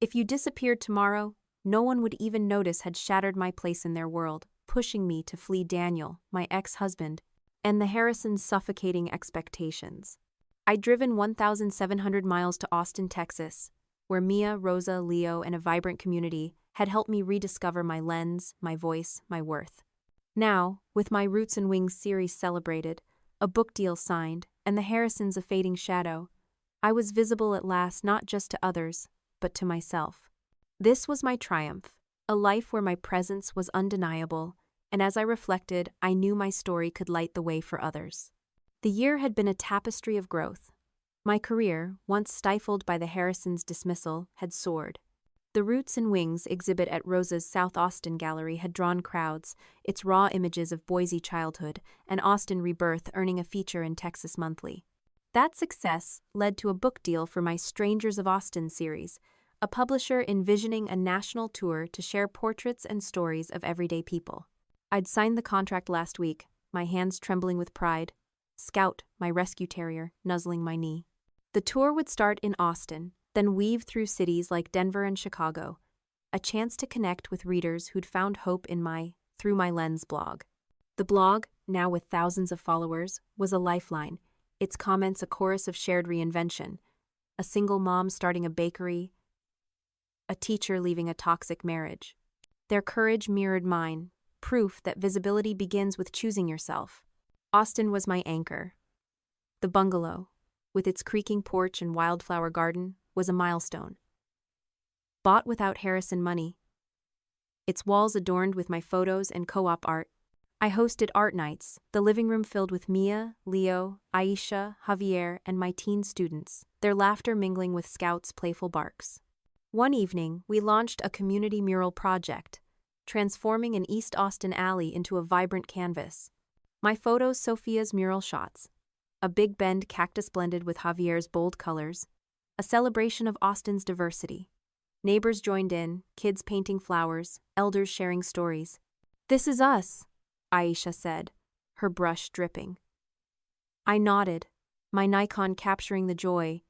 If you disappeared tomorrow, no one would even notice had shattered my place in their world, pushing me to flee Daniel, my ex-husband, and the Harrisons' suffocating expectations. I'd driven 1,700 miles to Austin, Texas, where Mia, Rosa, Leo, and a vibrant community had helped me rediscover my lens, my voice, my worth. Now, with my Roots and Wings series celebrated, a book deal signed, and the Harrisons a fading shadow, I was visible at last not just to others, but to myself. This was my triumph, a life where my presence was undeniable, and as I reflected, I knew my story could light the way for others. The year had been a tapestry of growth. My career, once stifled by the Harrisons' dismissal, had soared. The Roots and Wings exhibit at Rosa's South Austin gallery had drawn crowds, its raw images of Boise childhood and Austin rebirth earning a feature in Texas Monthly. That success led to a book deal for my Strangers of Austin series, a publisher envisioning a national tour to share portraits and stories of everyday people. I'd signed the contract last week, my hands trembling with pride, Scout, my rescue terrier, nuzzling my knee. The tour would start in Austin, then weave through cities like Denver and Chicago, a chance to connect with readers who'd found hope in my Through My Lens blog. The blog, now with thousands of followers, was a lifeline, its comments a chorus of shared reinvention, a single mom starting a bakery, a teacher leaving a toxic marriage. Their courage mirrored mine, proof that visibility begins with choosing yourself. Austin was my anchor. The bungalow, with its creaking porch and wildflower garden, was a milestone. Bought without Harrison money. Its walls adorned with my photos and co-op art. I hosted art nights, the living room filled with Mia, Leo, Aisha, Javier, and my teen students, their laughter mingling with Scout's playful barks. One evening, we launched a community mural project, transforming an East Austin alley into a vibrant canvas. My photos, Sophia's mural shots, a Big Bend cactus blended with Javier's bold colors, a celebration of Austin's diversity. Neighbors joined in, kids painting flowers, elders sharing stories. "This is us," Aisha said, her brush dripping. I nodded, my Nikon capturing the joy,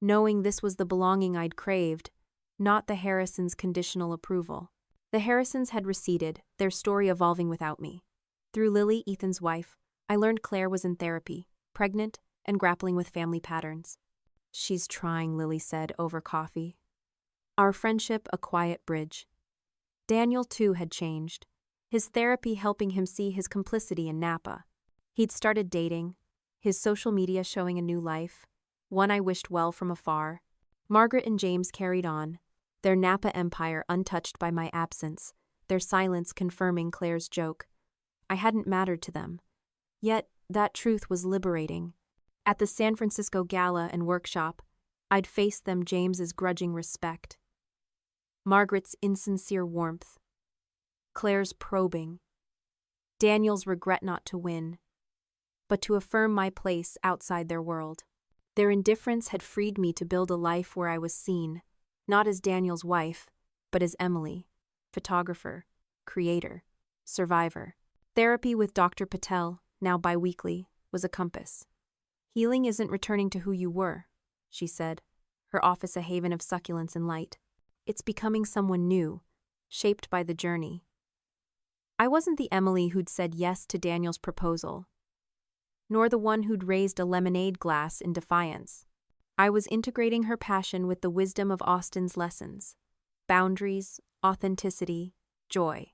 knowing this was the belonging I'd craved, not the Harrisons' conditional approval. The Harrisons had receded, their story evolving without me. Through Lily, Ethan's wife, I learned Claire was in therapy, pregnant, and grappling with family patterns. "She's trying," Lily said over coffee. Our friendship a quiet bridge. Daniel, too, had changed, his therapy helping him see his complicity in Napa. He'd started dating, his social media showing a new life, one I wished well from afar. Margaret and James carried on, their Napa empire untouched by my absence, their silence confirming Claire's joke. I hadn't mattered to them. Yet, that truth was liberating. At the San Francisco gala and workshop, I'd faced them James's grudging respect, Margaret's insincere warmth, Claire's probing, Daniel's regret not to win, but to affirm my place outside their world. Their indifference had freed me to build a life where I was seen, not as Daniel's wife, but as Emily, photographer, creator, survivor. Therapy with Dr. Patel, now bi-weekly, was a compass. "Healing isn't returning to who you were," she said, her office a haven of succulence and light. "It's becoming someone new, shaped by the journey." I wasn't the Emily who'd said yes to Daniel's proposal, nor the one who'd raised a lemonade glass in defiance. I was integrating her passion with the wisdom of Austin's lessons: boundaries, authenticity, joy.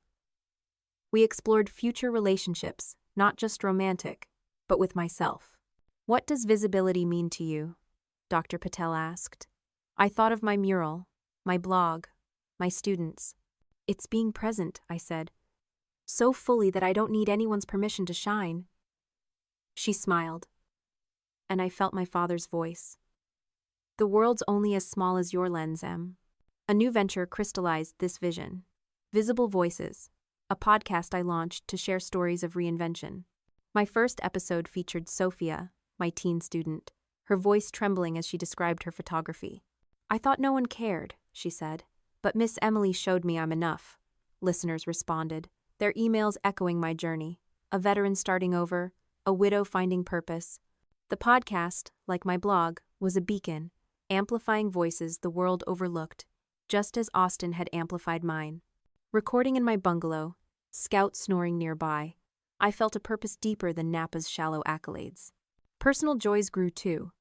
We explored future relationships, not just romantic, but with myself. "What does visibility mean to you?" Dr. Patel asked. I thought of my mural, my blog, my students. "It's being present," I said, "so fully that I don't need anyone's permission to shine." She smiled, and I felt my father's voice. "The world's only as small as your lens, Em." A new venture crystallized this vision. Visible Voices, a podcast I launched to share stories of reinvention. My first episode featured Sophia, my teen student, her voice trembling as she described her photography. "I thought no one cared," she said, "but Miss Emily showed me I'm enough." Listeners responded, their emails echoing my journey. A veteran starting over, a widow finding purpose. The podcast, like my blog, was a beacon, amplifying voices the world overlooked, just as Austin had amplified mine. Recording in my bungalow, Scout snoring nearby, I felt a purpose deeper than Napa's shallow accolades. Personal joys grew too.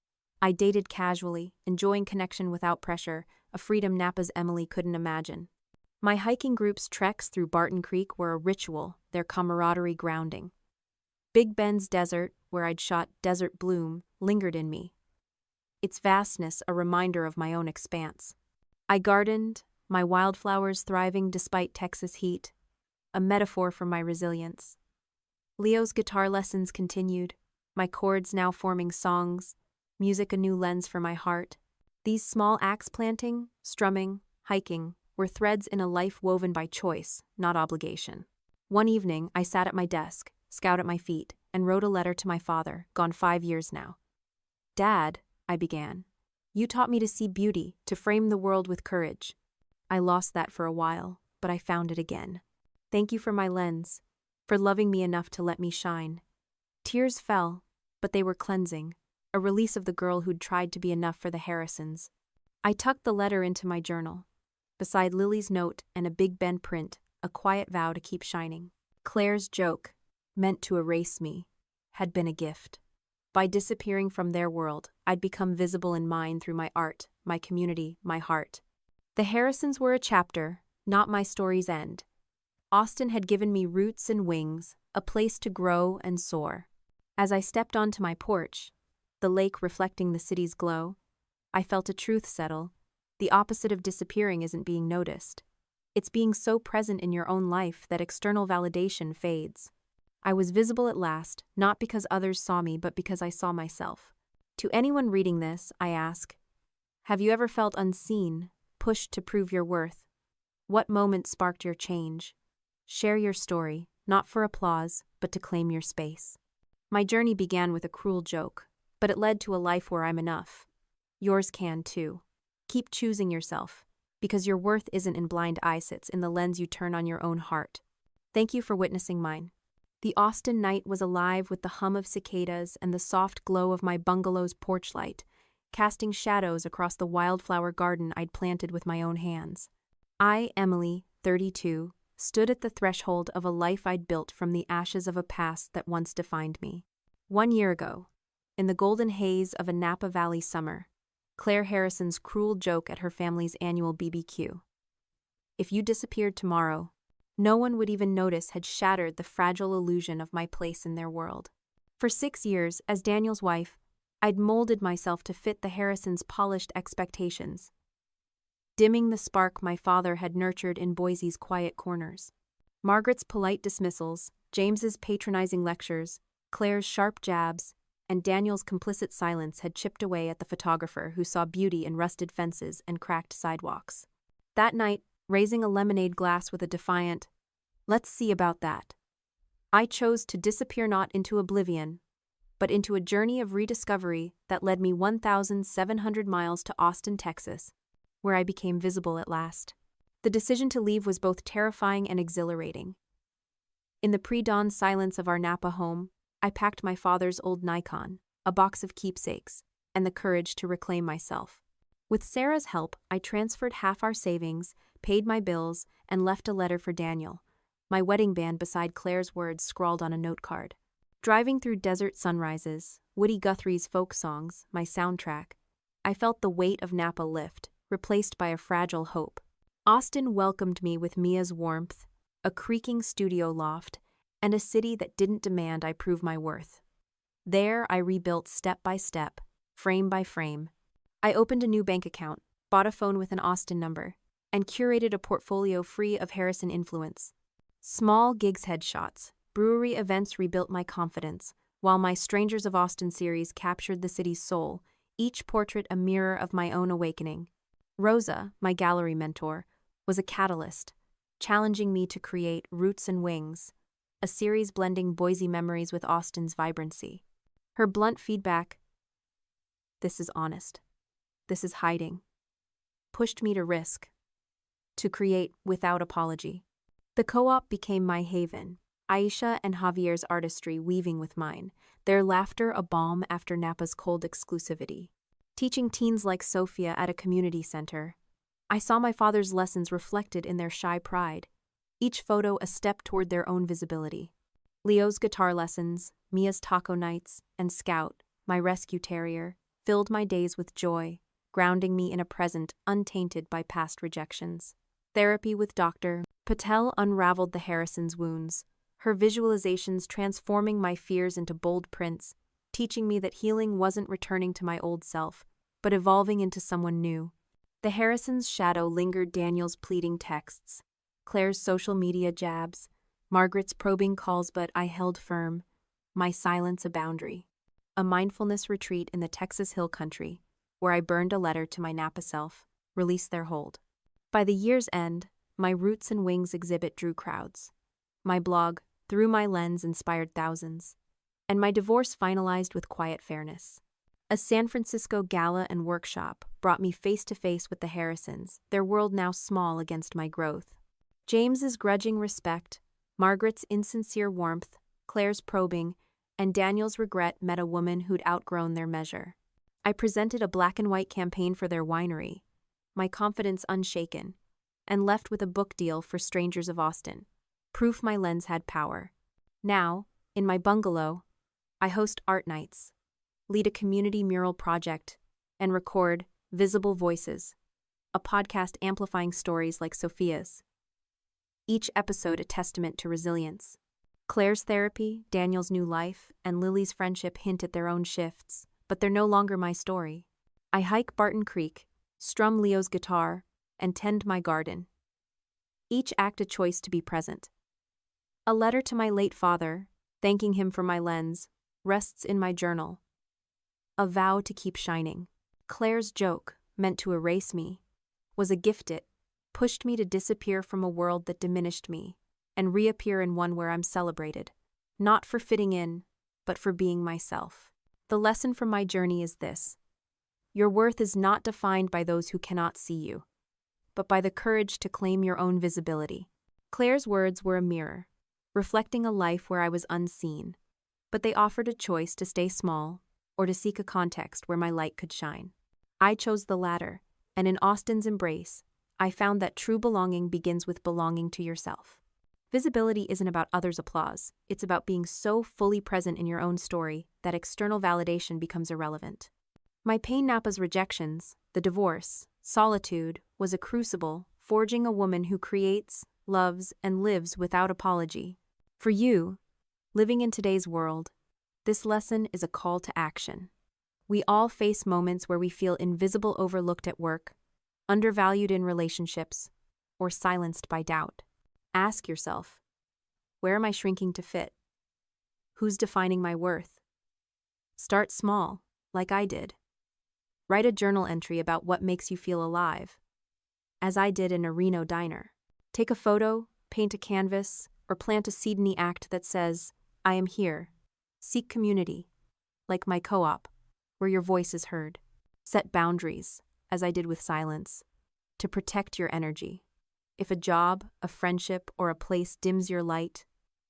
I dated casually, enjoying connection without pressure, a freedom Napa's Emily couldn't imagine. My hiking group's treks through Barton Creek were a ritual, their camaraderie grounding. Big Bend's desert, where I'd shot Desert Bloom, lingered in me, its vastness a reminder of my own expanse. I gardened, my wildflowers thriving despite Texas heat, a metaphor for my resilience. Leo's guitar lessons continued, my chords now forming songs, music a new lens for my heart. These small acts planting, strumming, hiking, were threads in a life woven by choice, not obligation. One evening, I sat at my desk, Scout at my feet, and wrote a letter to my father, gone 5 years now. "Dad," I began, "you taught me to see beauty, to frame the world with courage. I lost that for a while, but I found it again. Thank you for my lens, for loving me enough to let me shine." Tears fell, but they were cleansing, a release of the girl who'd tried to be enough for the Harrisons. I tucked the letter into my journal. Beside Lily's note and a Big Ben print, a quiet vow to keep shining. Claire's joke, meant to erase me, had been a gift. By disappearing from their world, I'd become visible in mine through my art, my community, my heart. The Harrisons were a chapter, not my story's end. Austin had given me roots and wings, a place to grow and soar. As I stepped onto my porch, the lake reflecting the city's glow, I felt a truth settle. The opposite of disappearing isn't being noticed. It's being so present in your own life that external validation fades. I was visible at last, not because others saw me, but because I saw myself. To anyone reading this, I ask, have you ever felt unseen, pushed to prove your worth? What moment sparked your change? Share your story, not for applause, but to claim your space. My journey began with a cruel joke, but it led to a life where I'm enough. Yours can too. Keep choosing yourself, because your worth isn't in blind eyes, it's in the lens you turn on your own heart. Thank you for witnessing mine. The Austin night was alive with the hum of cicadas and the soft glow of my bungalow's porch light, casting shadows across the wildflower garden I'd planted with my own hands. I, Emily, 32, stood at the threshold of a life I'd built from the ashes of a past that once defined me. 1 year ago, in the golden haze of a Napa Valley summer, Claire Harrison's cruel joke at her family's annual BBQ. If you disappeared tomorrow, no one would even notice had shattered the fragile illusion of my place in their world. For 6 years, as Daniel's wife, I'd molded myself to fit the Harrisons' polished expectations, dimming the spark my father had nurtured in Boise's quiet corners. Margaret's polite dismissals, James's patronizing lectures, Claire's sharp jabs, and Daniel's complicit silence had chipped away at the photographer who saw beauty in rusted fences and cracked sidewalks. That night, raising a lemonade glass with a defiant, "Let's see about that," I chose to disappear not into oblivion, but into a journey of rediscovery that led me 1,700 miles to Austin, Texas, where I became visible at last. The decision to leave was both terrifying and exhilarating. In the pre-dawn silence of our Napa home, I packed my father's old Nikon, a box of keepsakes, and the courage to reclaim myself. With Sarah's help, I transferred half our savings, paid my bills, and left a letter for Daniel, my wedding band beside Claire's words scrawled on a note card. Driving through desert sunrises, Woody Guthrie's folk songs, my soundtrack, I felt the weight of Napa lift, replaced by a fragile hope. Austin welcomed me with Mia's warmth, a creaking studio loft, and a city that didn't demand I prove my worth. There, I rebuilt step by step, frame by frame. I opened a new bank account, bought a phone with an Austin number, and curated a portfolio free of Harrison influence. Small gigs headshots, brewery events rebuilt my confidence, while my Strangers of Austin series captured the city's soul, each portrait a mirror of my own awakening. Rosa, my gallery mentor, was a catalyst, challenging me to create Roots and Wings, a series blending Boise memories with Austin's vibrancy. Her blunt feedback, "This is honest. This is hiding," pushed me to risk, to create without apology. The co-op became my haven, Aisha and Javier's artistry weaving with mine, their laughter a balm after Napa's cold exclusivity. Teaching teens like Sophia at a community center, I saw my father's lessons reflected in their shy pride, each photo a step toward their own visibility. Leo's guitar lessons, Mia's taco nights, and Scout, my rescue terrier, filled my days with joy, grounding me in a present untainted by past rejections. Therapy with Dr. Patel unraveled the Harrison's wounds, her visualizations transforming my fears into bold prints, teaching me that healing wasn't returning to my old self, but evolving into someone new. The Harrison's shadow lingered Daniel's pleading texts, Claire's social media jabs, Margaret's probing calls, but I held firm, my silence a boundary. A mindfulness retreat in the Texas Hill Country, where I burned a letter to my Napa self, released their hold. By the year's end, my Roots and Wings exhibit drew crowds. My blog, Through My Lens, inspired thousands. And my divorce finalized with quiet fairness. A San Francisco gala and workshop brought me face to face with the Harrisons, their world now small against my growth. James's grudging respect, Margaret's insincere warmth, Claire's probing, and Daniel's regret met a woman who'd outgrown their measure. I presented a black and white campaign for their winery, my confidence unshaken, and left with a book deal for Strangers of Austin. Proof my lens had power. Now, in my bungalow, I host art nights, lead a community mural project, and record Visible Voices, a podcast amplifying stories like Sophia's. Each episode a testament to resilience. Claire's therapy, Daniel's new life, and Lily's friendship hint at their own shifts, but they're no longer my story. I hike Barton Creek, strum Leo's guitar, and tend my garden. Each act a choice to be present. A letter to my late father, thanking him for my lens, rests in my journal. A vow to keep shining. Claire's joke, meant to erase me, was a gift. It pushed me to disappear from a world that diminished me, and reappear in one where I'm celebrated, not for fitting in, but for being myself. The lesson from my journey is this: your worth is not defined by those who cannot see you, but by the courage to claim your own visibility. Claire's words were a mirror, reflecting a life where I was unseen, but they offered a choice to stay small or to seek a context where my light could shine. I chose the latter, and in Austin's embrace, I found that true belonging begins with belonging to yourself. Visibility isn't about others' applause, it's about being so fully present in your own story that external validation becomes irrelevant. My pain, Napa's rejections, the divorce, solitude, was a crucible, forging a woman who creates, loves, and lives without apology. For you, living in today's world, this lesson is a call to action. We all face moments where we feel invisible, overlooked at work, undervalued in relationships, or silenced by doubt. Ask yourself, where am I shrinking to fit? Who's defining my worth? Start small, like I did. Write a journal entry about what makes you feel alive, as I did in a Reno diner. Take a photo, paint a canvas, or plant a seed in the act that says, I am here. Seek community, like my co-op, where your voice is heard. Set boundaries, as I did with silence, to protect your energy. If a job, a friendship, or a place dims your light,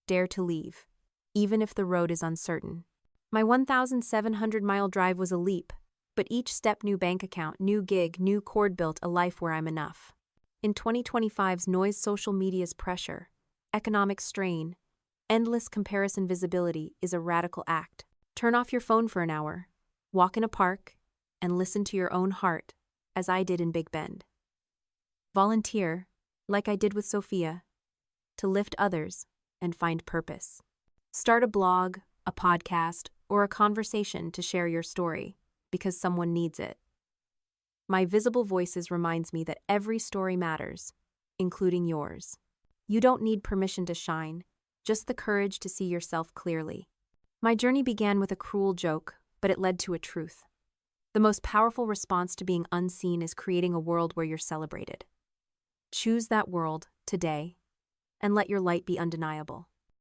dare to leave, even if the road is uncertain. My 1,700-mile drive was a leap, but each step, new bank account, new gig, new chord, built a life where I'm enough. In 2025's noise, social media's pressure, economic strain, endless comparison, visibility is a radical act. Turn off your phone for an hour, walk in a park, and listen to your own heart, as I did in Big Bend. Volunteer, like I did with Sophia, to lift others and find purpose. Start a blog, a podcast, or a conversation to share your story, because someone needs it. My Visible Voices reminds me that every story matters, including yours. You don't need permission to shine, just the courage to see yourself clearly. My journey began with a cruel joke, but it led to a truth. The most powerful response to being unseen is creating a world where you're celebrated. Choose that world today, and let your light be undeniable.